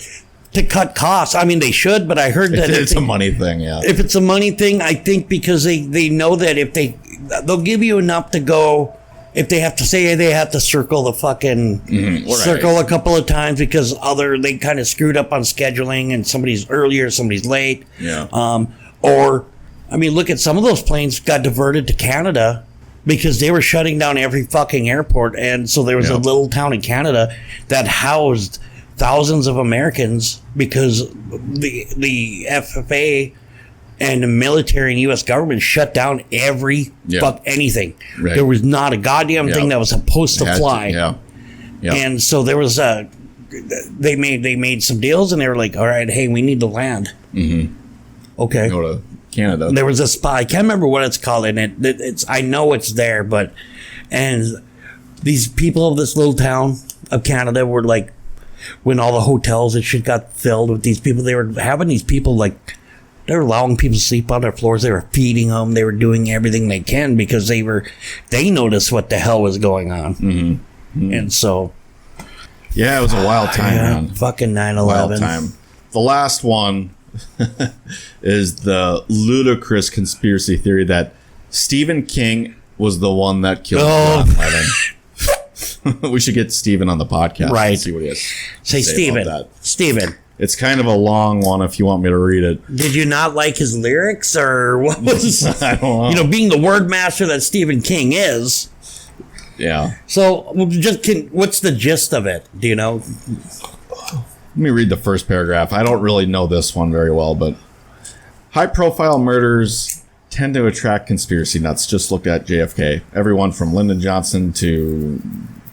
B: to cut costs. I mean, they should, but I heard that
C: it's a money thing, yeah.
B: If it's a money thing, I think because they know that if they'll give you enough to go. If they have to circle the fucking circle a couple of times because they kind of screwed up on scheduling and somebody's earlier, somebody's late.
C: Yeah.
B: Or, I mean, look at some of those planes got diverted to Canada because they were shutting down every fucking airport. And so there was a little town in Canada that housed thousands of Americans because the FFA and the military and U.S. government shut down every anything. Right. There was not a goddamn thing that was supposed to fly. And so there was they made some deals, and they were like, all right, hey, we need to land. Mm-hmm. Okay.
C: Go to Canada.
B: There was a spot. I can't remember what it's called, and I know it's there, and these people of this little town of Canada were like, when all the hotels and shit got filled with these people, they were having these people like, they were allowing people to sleep on their floors. They were feeding them. They were doing everything they can because they noticed what the hell was going on. Mm-hmm. Mm-hmm. And so.
C: Yeah, it was a wild time, man.
B: Fucking 9/11.
C: Wild time. The last one is the ludicrous conspiracy theory that Stephen King was the one that killed John Lennon. We should get Stephen on the podcast.
B: Right.
C: And see what he has
B: to say about that. Stephen.
C: It's kind of a long one if you want me to read it.
B: Did you not like his lyrics, or what was...
C: I don't know.
B: You know, being the word master that Stephen King is.
C: Yeah.
B: So, what's the gist of it? Do you know?
C: Let me read the first paragraph. I don't really know this one very well, but high-profile murders tend to attract conspiracy nuts. Just look at JFK. Everyone from Lyndon Johnson to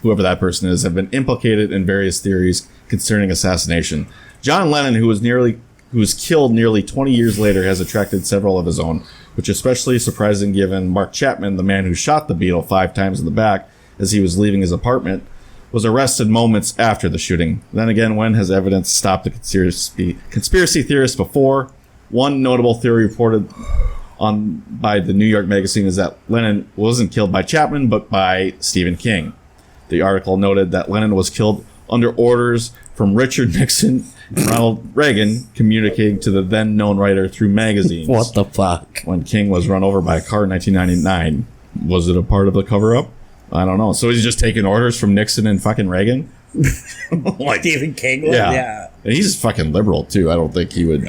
C: whoever that person is have been implicated in various theories concerning assassination. John Lennon, who was killed nearly 20 years later, has attracted several of his own, which is especially surprising given Mark Chapman, the man who shot the Beatle 5 times in the back as he was leaving his apartment, was arrested moments after the shooting. Then again, when has evidence stopped the conspiracy theorists before? One notable theory reported on by the New York Magazine is that Lennon wasn't killed by Chapman, but by Stephen King. The article noted that Lennon was killed under orders from Richard Nixon and Ronald Reagan, communicating to the then known writer through magazines.
B: What the fuck?
C: When King was run over by a car in 1999, was it a part of the cover-up? I don't know. So he's just taking orders from Nixon and fucking Reagan?
B: Like Stephen King was? Yeah.
C: And he's fucking liberal, too. I don't think he would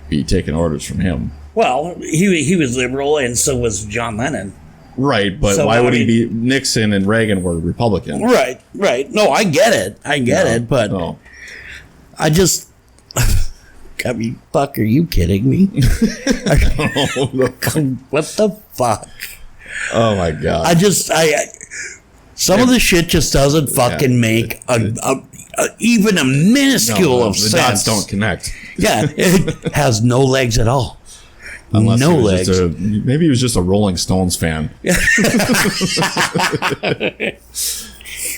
C: be taking orders from him.
B: Well, he was liberal, and so was John Lennon.
C: Right, but so, why would he be? Nixon and Reagan were Republicans.
B: Right. No, I get it. But I just... I mean, fuck, are you kidding me? What the fuck?
C: Oh, my God.
B: Some of the shit just doesn't fucking make even a minuscule of sense.
C: The dots don't connect.
B: Yeah, it has no legs at all.
C: Unless
B: no legs.
C: Maybe he was just a Rolling Stones fan.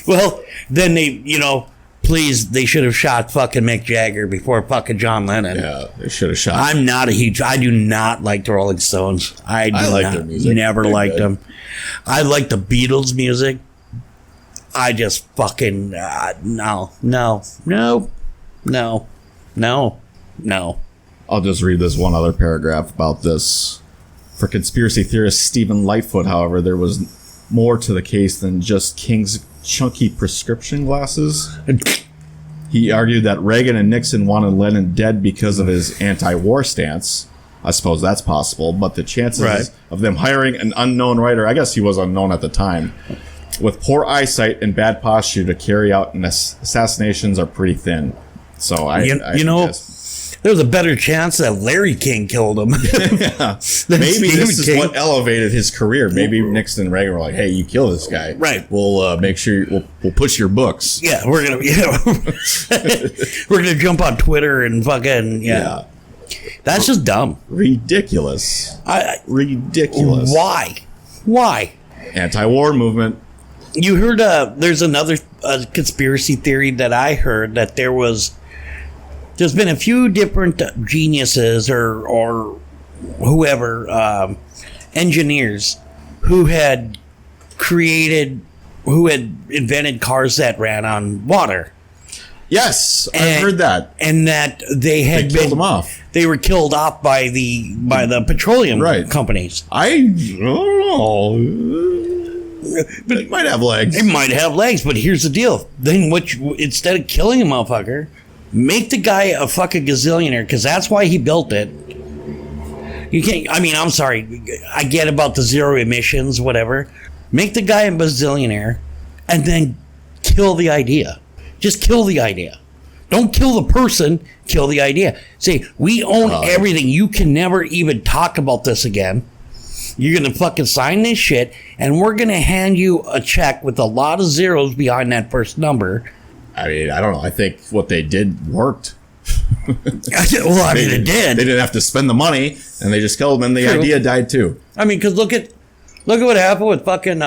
B: Well, then they should have shot fucking Mick Jagger before fucking John Lennon.
C: Yeah, they should have shot.
B: I do not like the Rolling Stones. I like their music. Never liked them. I like the Beatles music. I just fucking, no.
C: I'll just read this one other paragraph about this. For conspiracy theorist Stephen Lightfoot, however, there was more to the case than just King's chunky prescription glasses. He argued that Reagan and Nixon wanted Lennon dead because of his anti-war stance. I suppose that's possible, but the chances of them hiring an unknown writer, I guess he was unknown at the time, with poor eyesight and bad posture to carry out assassinations are pretty thin. So I guess.
B: There's a better chance that Larry King killed him.
C: Yeah. Maybe this is what elevated his career. Maybe Nixon and Reagan were like, "Hey, you kill this guy.
B: Right.
C: We'll make sure we'll push your books.
B: Yeah, we're gonna jump on Twitter and fucking yeah. That's just dumb.
C: Ridiculous. Ridiculous.
B: Why?
C: Anti-war movement.
B: You heard there's another conspiracy theory that I heard that there's been a few different geniuses or whoever, engineers who had invented cars that ran on water.
C: Yes, I've heard that.
B: And that they
C: killed them off.
B: They were killed off by the petroleum companies.
C: I don't know. But it might have legs.
B: It might have legs, but here's the deal. Then instead of killing a motherfucker, make the guy a fucking gazillionaire, because that's why he built it. You can't, I'm sorry. I get about the zero emissions, whatever. Make the guy a bazillionaire and then kill the idea. Just kill the idea. Don't kill the person, kill the idea. Say, we own everything. You can never even talk about this again. You're going to fucking sign this shit, and we're going to hand you a check with a lot of zeros behind that first number.
C: I mean, I don't know. I think what they did worked.
B: Well, it did.
C: They didn't have to spend the money, and they just killed them, and the idea died too.
B: I mean, because look at what happened with fucking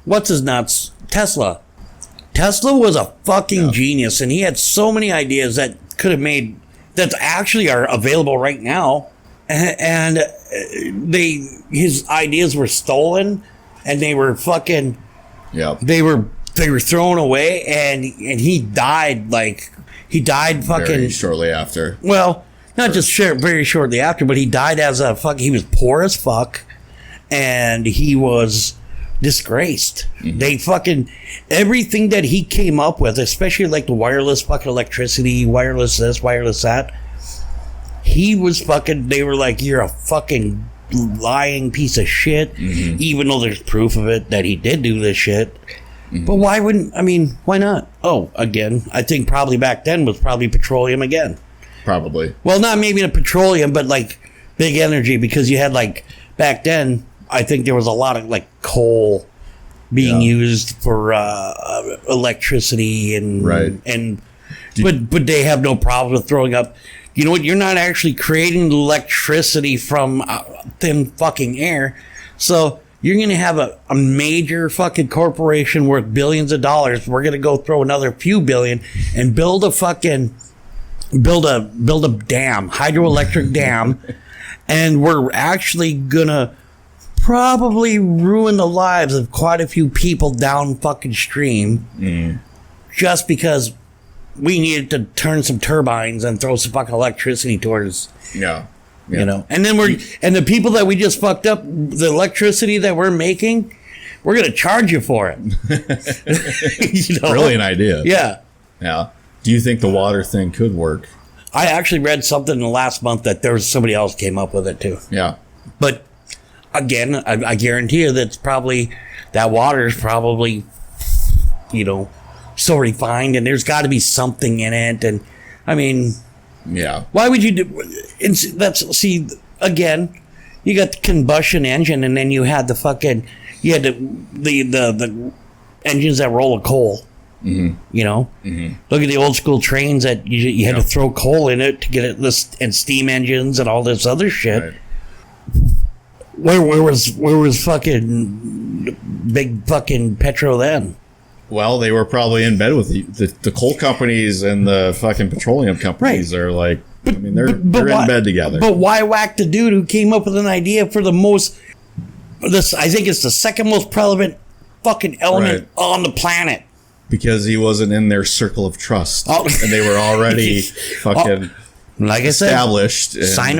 B: what's his nuts, Tesla. Tesla was a fucking genius, and he had so many ideas that that actually are available right now, and his ideas were stolen, and they were fucking they were thrown away, and he died fucking
C: very shortly after.
B: Well, not just very shortly after, but he died as he was poor as fuck, and he was disgraced. Mm-hmm. They fucking everything that he came up with, especially like the wireless fucking electricity, wireless this, wireless that. He was fucking. They were like, "You're a fucking lying piece of shit," even though there's proof of it that he did do this shit. Mm-hmm. But why not? Oh, again, I think probably back then was probably petroleum again.
C: Probably.
B: Well, not maybe the petroleum, but like big energy, because you had like back then, I think there was a lot of like coal being used for electricity and but they have no problem with throwing up. You know what? You're not actually creating electricity from thin fucking air. So you're going to have a major fucking corporation worth billions of dollars. We're going to go throw another few billion and build a dam, hydroelectric dam. And we're actually going to probably ruin the lives of quite a few people down fucking stream just because we needed to turn some turbines and throw some fucking electricity towards, you know. And then and the people that we just fucked up, the electricity that we're making, we're going to charge you for it. You know?
C: Brilliant idea.
B: Yeah.
C: Yeah. Do you think the water thing could work?
B: I actually read something in the last month that there was somebody else came up with it too.
C: Yeah.
B: But again, I guarantee you that water is probably, you know, so refined, and there's got to be something in it. And I mean, why would you do? Again, you got the combustion engine, and then you had the engines that roll a coal. You know, look at the old school trains that you had to throw coal in it to get it, and steam engines and all this other shit.
C: Right.
B: Where was fucking big fucking petro then?
C: Well, they were probably in bed with the coal companies and the fucking petroleum companies. Are like, I mean, they're in bed together.
B: But why whack the dude who came up with an idea for I think it's the second most prevalent fucking element on the planet.
C: Because he wasn't in their circle of trust. And they were already fucking
B: like I
C: established.
B: Said,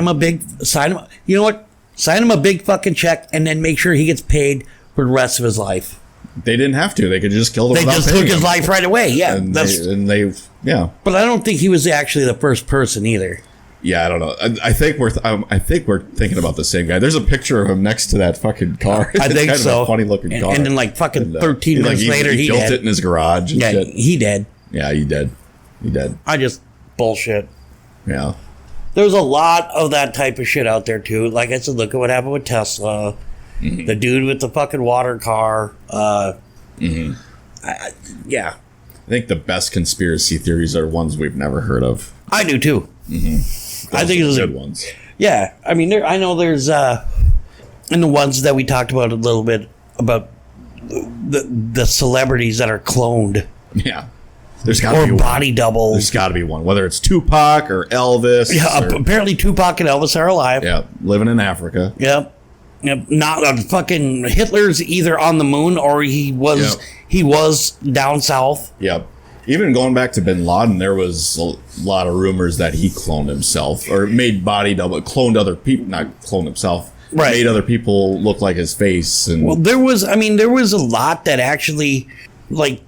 B: you know what? Sign him a big fucking check and then make sure he gets paid for the rest of his life.
C: They didn't have to. They could just kill him.
B: They just took his life right away. Yeah.
C: But
B: I don't think he was actually the first person either.
C: Yeah, I don't know. I think we're thinking about the same guy. There's a picture of him next to that fucking car.
B: I think so.
C: A funny looking car.
B: And then like fucking 13 minutes later,
C: he built it in his garage. And shit.
B: He did.
C: Yeah, he did. I
B: just bullshit.
C: Yeah.
B: There's a lot of that type of shit out there too. Like I said, look at what happened with Tesla. The dude with the fucking water car.
C: I think the best conspiracy theories are ones we've never heard of.
B: I do too. I think those are
C: good ones.
B: Yeah, I mean, I know there's and the ones that we talked about a little bit about the celebrities that are cloned.
C: Yeah. There's got to be
B: body
C: one.
B: doubles.
C: There's got to be one, whether it's Tupac or Elvis.
B: Yeah, apparently Tupac and Elvis are alive.
C: Yeah, living in Africa.
B: Yep. Not fucking Hitler's either on the moon or he was down south.
C: Yep. Even going back to Bin Laden, there was a lot of rumors that he cloned himself or made body double, cloned other people, not cloned himself.
B: Right.
C: Made other people look like his face. And
B: well, there was a lot that actually, like,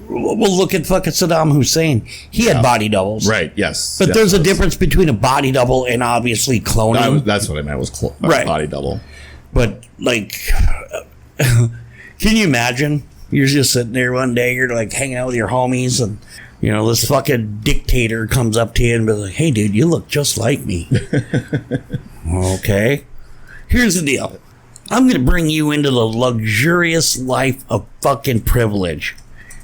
B: well, look at fucking Saddam Hussein. He had body doubles.
C: Right, yes.
B: But there's a difference between a body double and obviously cloning.
C: That's what I meant, was body double.
B: But, like, can you imagine? You're just sitting there one day, you're like hanging out with your homies, and, you know, this fucking dictator comes up to you and be like, hey, dude, you look just like me. Okay. Here's the deal. I'm going to bring you into the luxurious life of fucking privilege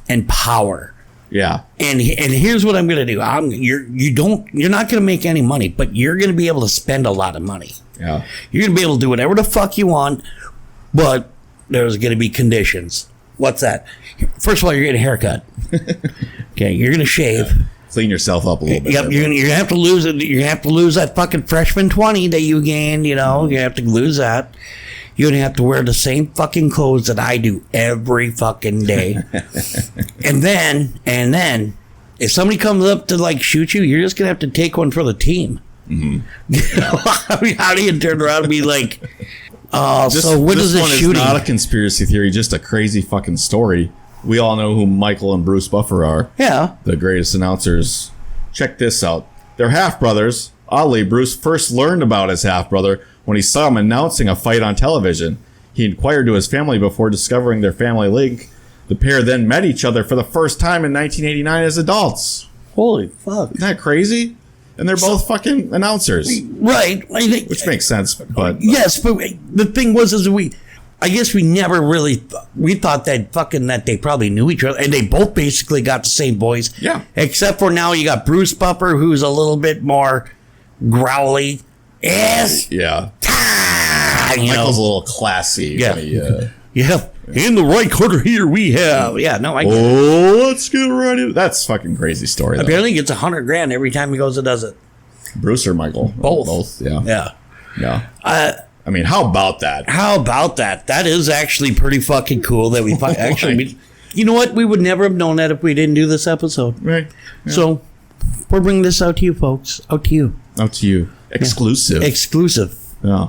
B: and power.
C: Yeah.
B: And here's what I'm going to do. You're not going to make any money, but you're going to be able to spend a lot of money.
C: Yeah.
B: You're going to be able to do whatever the fuck you want, but there's going to be conditions. What's that? First of all, you're getting a haircut. Okay, you're going to shave.
C: Yeah. Clean yourself up a little bit.
B: Yep, you're going to have to lose it. You're going to have to lose that fucking freshman 20 that you gained, you know. You have to lose that. You're going to have to wear the same fucking clothes that I do every fucking day. and then, if somebody comes up to, like, shoot you, you're just going to have to take one for the team. Mm-hmm. How do you turn around and be like, so what is this shooting?
C: This one is not a conspiracy theory, just a crazy fucking story. We all know who Michael and Bruce Buffer are.
B: Yeah.
C: The greatest announcers. Check this out. They're half-brothers. Oddly, Bruce first learned about his half-brother when he saw him announcing a fight on television. He inquired to his family before discovering their family link. The pair then met each other for the first time in 1989 as adults.
B: Holy fuck.
C: Isn't that crazy? And they're both fucking announcers.
B: Right. I think,
C: which makes sense, but...
B: Yes, but the thing was, is I guess we never really... We thought that they probably knew each other, and they both basically got the same voice.
C: Yeah.
B: Except for now you got Bruce Buffer, who's a little bit more growly. Yes.
C: Yeah.
B: Michael's
C: a little classy.
B: Yeah.
C: Yeah.
B: In the right corner here we have. Yeah, no, I get it.
C: Let's get right in. That's a fucking crazy story, though.
B: Apparently he gets $100,000 every time he goes and does it.
C: Bruce or Michael?
B: Both.
C: Yeah.
B: Yeah.
C: I mean, how about that?
B: How about that? That is actually pretty fucking cool that we actually... You know what? We would never have known that if we didn't do this episode.
C: Right. Yeah.
B: So, we're bringing this out to you, folks. Out to you.
C: Out to you. Exclusive.
B: Yeah. Exclusive.
C: Yeah.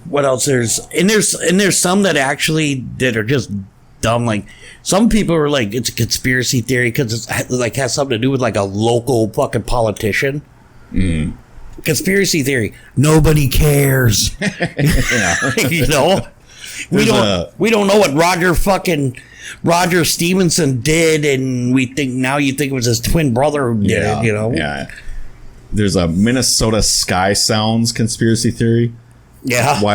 B: What else? There's some that are just dumb. Like, some people are like, it's a conspiracy theory because it's like has something to do with like a local fucking politician.
C: Mm.
B: Conspiracy theory. Nobody cares. You know? We don't know what Roger Stevenson did, and you think it was his twin brother who did it, you know?
C: Yeah. There's a Minnesota sky sounds conspiracy theory.
B: Yeah.
C: Have you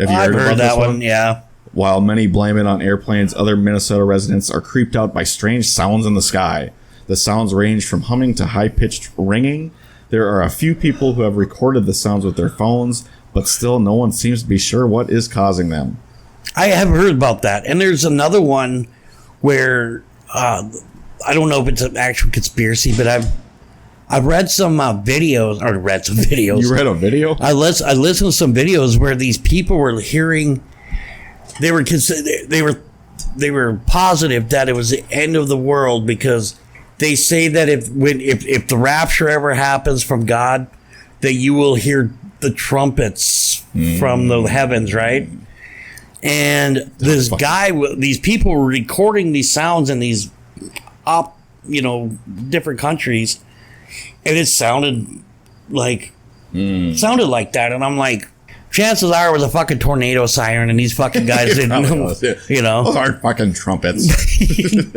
B: I've heard
C: about
B: that
C: this
B: one? Yeah.
C: While many blame it on airplanes, other Minnesota residents are creeped out by strange sounds in the sky. The sounds range from humming to high-pitched ringing. There are a few people who have recorded the sounds with their phones, but still no one seems to be sure what is causing them. I
B: have heard about that. And there's another one where I don't know if it's an actual conspiracy, but I've read some videos.
C: You read a video?
B: I listened to some videos where these people were hearing. They were positive that it was the end of the world because they say that if the rapture ever happens from God, that you will hear the trumpets from the heavens, right? And these people were recording these sounds in these different countries, and it sounded like that. And I'm like, chances are it was a fucking tornado siren, and these fucking guys didn't know. You know,
C: those aren't fucking trumpets.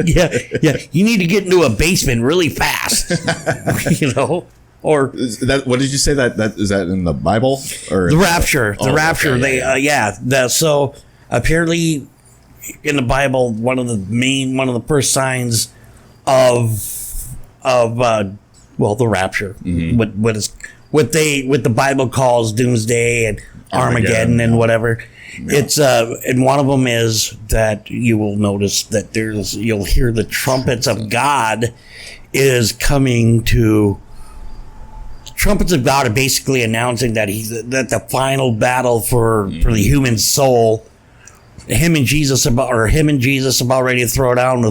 B: yeah. You need to get into a basement really fast. You know, or
C: is that what did you say that is that in the Bible or
B: the rapture? The rapture.
C: Okay,
B: So apparently, in the Bible, one of the first signs of the rapture. Mm-hmm. What the Bible calls doomsday and Armageddon and whatever. Yeah. It's and one of them is that you will notice that you'll hear the trumpets of God is coming to. Trumpets of God are basically announcing that the final battle for the human soul. Him and Jesus about ready to throw down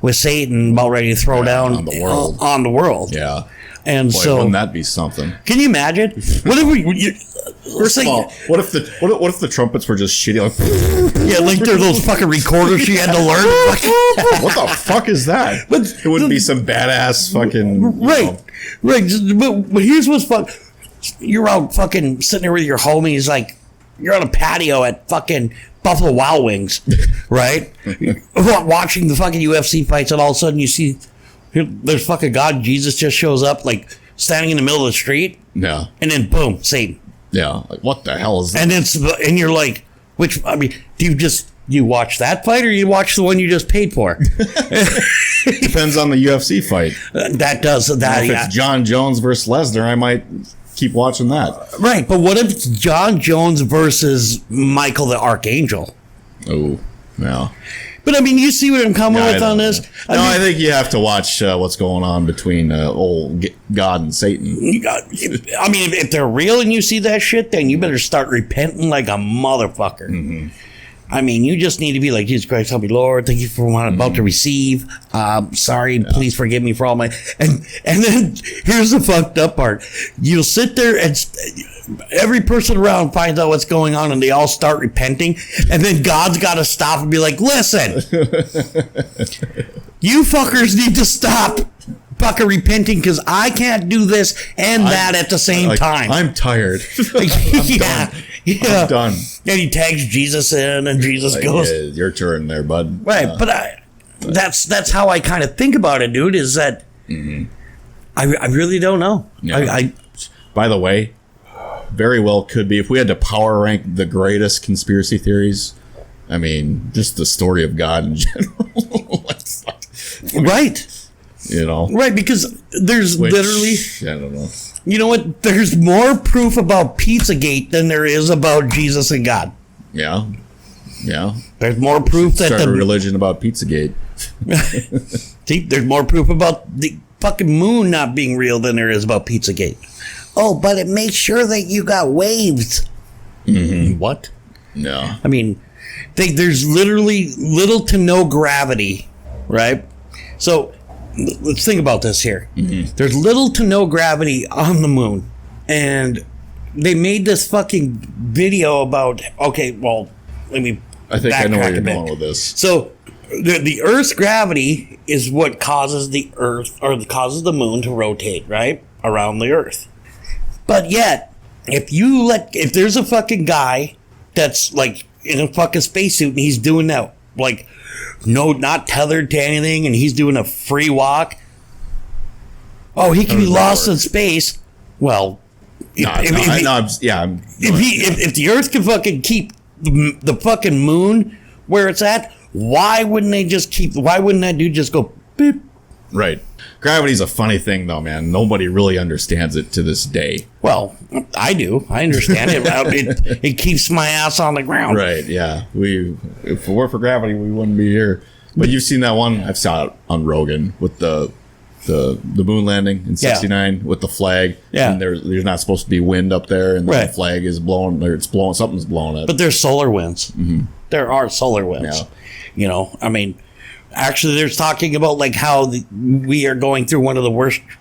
B: with Satan, about ready to throw down on the world.
C: Yeah.
B: And
C: boy,
B: so
C: wouldn't that be something?
B: Can you imagine? What if
C: First of all, what if the trumpets were just shitty?
B: Like they're those fucking recorders you had to learn.
C: What the fuck is that? It wouldn't be some badass fucking
B: right. But here's what's fun. You're out fucking sitting there with your homies, like you're on a patio at fucking Buffalo Wild Wings, right? Watching the fucking UFC fights, and all of a sudden you see there's fucking God. Jesus just shows up, like standing in the middle of the street.
C: Yeah.
B: And then boom, Satan.
C: Yeah. Like, what the hell is that?
B: And you're like, do you watch that fight or you watch the one you just paid for?
C: Depends on the UFC fight.
B: That does that.
C: If it's John Jones versus Lesnar, I might keep watching that.
B: Right, but what if it's John Jones versus Michael the Archangel?
C: Oh, yeah.
B: But you see what I'm coming with on this?
C: I think you have to watch what's going on between old God and Satan.
B: If they're real and you see that shit, then you better start repenting like a motherfucker. Mm-hmm. You just need to be like, Jesus Christ, help me, Lord. Thank you for what I'm about to receive. Sorry, please forgive me for all my... And then here's the fucked up part. You'll sit there and every person around finds out what's going on and they all start repenting. And then God's got to stop and be like, listen, you fuckers need to stop fucking repenting because I can't do this and that at the same time.
C: I'm tired.
B: I'm
C: done.
B: And he tags Jesus in, and Jesus goes,
C: yeah, your turn there, bud.
B: Right, but that's how I kind of think about it, dude, is that I really don't know.
C: Yeah. By the way, very well could be. If we had to power rank the greatest conspiracy theories, I mean, just the story of God in general.
B: Right.
C: You know?
B: Right, because there's literally...
C: I don't know.
B: You know what? There's more proof about Pizzagate than there is about Jesus and God.
C: Yeah. Yeah.
B: There's more proof that
C: Start a religion about Pizzagate.
B: See, there's more proof about the fucking moon not being real than there is about Pizzagate. Oh, but it makes sure that you got waves.
C: Mm-hmm.
B: What?
C: No.
B: I mean, there's literally little to no gravity, right? So let's think about this here. Mm-hmm. There's little to no gravity on the moon. And they made this fucking video about, okay, well, let me
C: I think I know where you're going with this.
B: So the Earth's gravity is what causes the Earth, or causes the moon to rotate, right? Around the Earth. But yet, if there's a fucking guy that's like in a fucking spacesuit and he's doing that, like, no, not tethered to anything, and he's doing a free walk. Oh, he can be lost in space. Well, if the Earth can fucking keep the fucking moon where it's at, why wouldn't that dude just go beep?
C: Right. Gravity's a funny thing, though, man. Nobody really understands it to this day.
B: Well, I do. I understand it. It keeps my ass on the ground.
C: Right, yeah. If it weren't for gravity, we wouldn't be here. But you've seen that one? I've saw it on Rogan with the moon landing in 69 with the flag.
B: Yeah.
C: And there's not supposed to be wind up there, and
B: right.
C: The flag is blowing, or it's blowing, something's blowing it.
B: But there's solar winds.
C: Mm-hmm.
B: There are solar winds.
C: Yeah.
B: You know, I mean, actually, there's talking about like how we are going through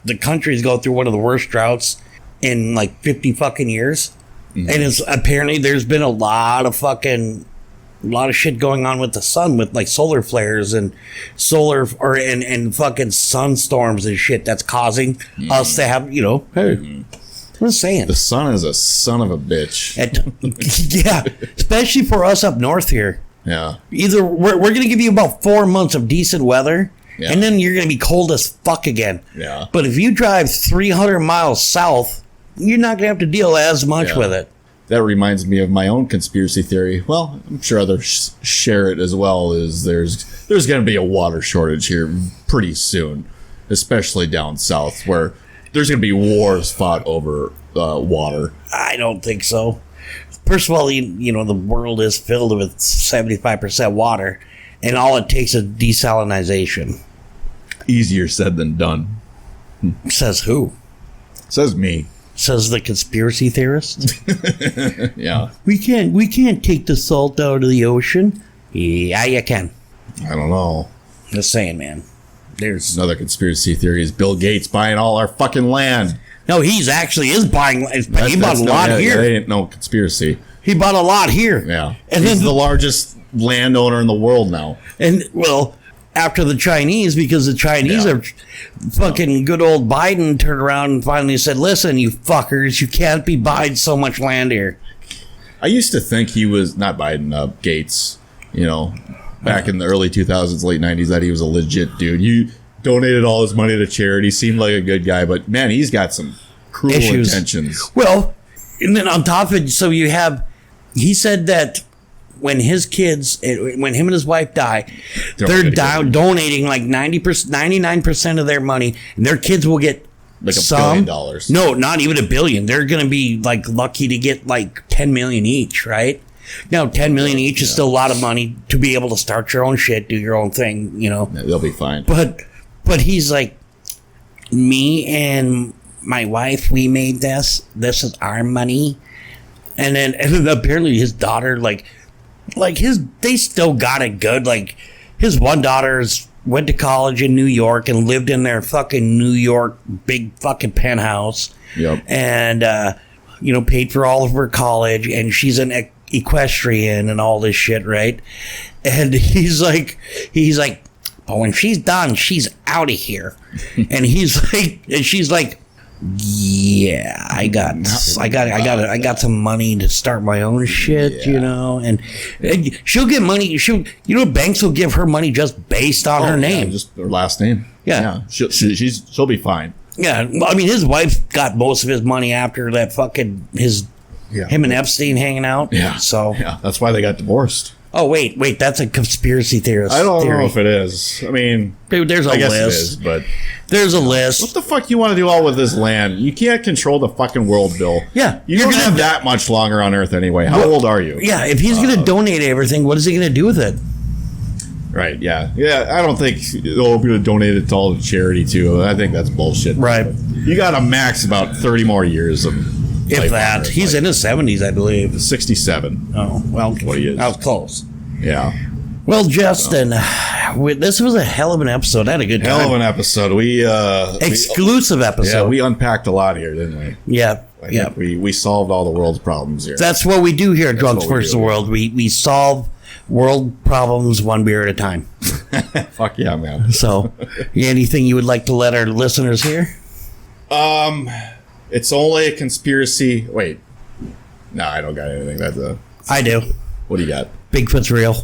B: the countries go through one of the worst droughts in like 50 fucking years. Mm-hmm. And it's apparently there's been a lot of shit going on with the sun, with like solar flares and and fucking sunstorms and shit that's causing us to have, you know, hey, I'm just saying.
C: The sun is a son of a bitch.
B: Yeah, especially for us up north here.
C: Yeah.
B: Either we're going to give you about 4 months of decent weather,
C: yeah.
B: And then you're going to be cold as fuck again.
C: Yeah.
B: But if you drive 300 miles south, you're not going to have to deal as much with it.
C: That reminds me of my own conspiracy theory. Well, I'm sure others share it as well. Is there's going to be a water shortage here pretty soon, especially down south, where there's going to be wars fought over water.
B: I don't think so. First of all, you know, the world is filled with 75% water, and all it takes is desalination.
C: Easier said than done.
B: Says who?
C: Says me.
B: Says the conspiracy theorist.
C: Yeah.
B: We can't take the salt out of the ocean. Yeah, you can.
C: I don't know.
B: Just saying, man. There's
C: another conspiracy theory is Bill Gates buying all our fucking land.
B: No, he actually is buying. He bought a lot here.
C: That ain't no conspiracy.
B: He bought a lot here.
C: Yeah. And he's the largest landowner in the world now.
B: And, well, after the Chinese, because the Chinese are fucking good old Biden turned around and finally said, listen, you fuckers, you can't be buying so much land here.
C: I used to think he was, not Biden, Gates, you know, back in the early 2000s, late 90s, that he was a legit dude. You donated all his money to charity, seemed like a good guy, but man, he's got some cruel intentions.
B: Well, and then on top of it, so you have, he said that when his kids, when him and his wife die, they're donating like 99% of their money, and their kids will get
C: like $1 billion.
B: No, not even $1 billion. They're going to be like lucky to get like 10 million each, right? Now, 10 million each is still a lot of money to be able to start your own shit, do your own thing, you know.
C: Yeah, they'll be fine.
B: But he's like, me and my wife, we made this. This is our money. And then apparently his daughter, they still got it good. Like, his one daughter's went to college in New York and lived in their fucking New York big fucking penthouse.
C: Yep.
B: And, you know, paid for all of her college. And she's an equestrian and all this shit, right? And he's like, but when she's done, she's out of here. And she's like, yeah, I got some money to start my own shit, you know, and she'll get money. You know, banks will give her money just based on her name,
C: just her last name.
B: Yeah.
C: She'll be fine.
B: Yeah, well, I mean, his wife got most of his money after that fucking him and Epstein hanging out.
C: Yeah.
B: So
C: yeah, that's why they got divorced.
B: Oh wait, that's a conspiracy theorist.
C: I don't know if it is. I mean,
B: there's a
C: I guess
B: list.
C: it is, but
B: there's a list.
C: What the fuck you want to do all with this land? You can't control the fucking world, Bill.
B: Yeah,
C: you don't have that much longer on Earth anyway. How old are you?
B: Yeah, if he's going to donate everything, what is he going to do with it?
C: Right. Yeah. Yeah. I don't think we're going to donate it to all the charity too. I think that's bullshit.
B: Right.
C: You got to max about 30 more years of.
B: If that, he's in his 70s, I believe.
C: 67.
B: Oh well,
C: what he is.
B: I was close.
C: Yeah.
B: Well, Justin, this was a hell of an episode. I had a good time.
C: Hell of an episode.
B: Exclusive episode.
C: Yeah, we unpacked a lot here, didn't we?
B: Yeah.
C: I think we solved all the world's problems here.
B: That's what we do here at Drunks vs. the World. We solve world problems one beer at a time.
C: Fuck yeah, man.
B: So, anything you would like to let our listeners hear?
C: It's only a conspiracy. Wait. No, I don't got anything. I do.
B: What do you got?
C: Bigfoot's real.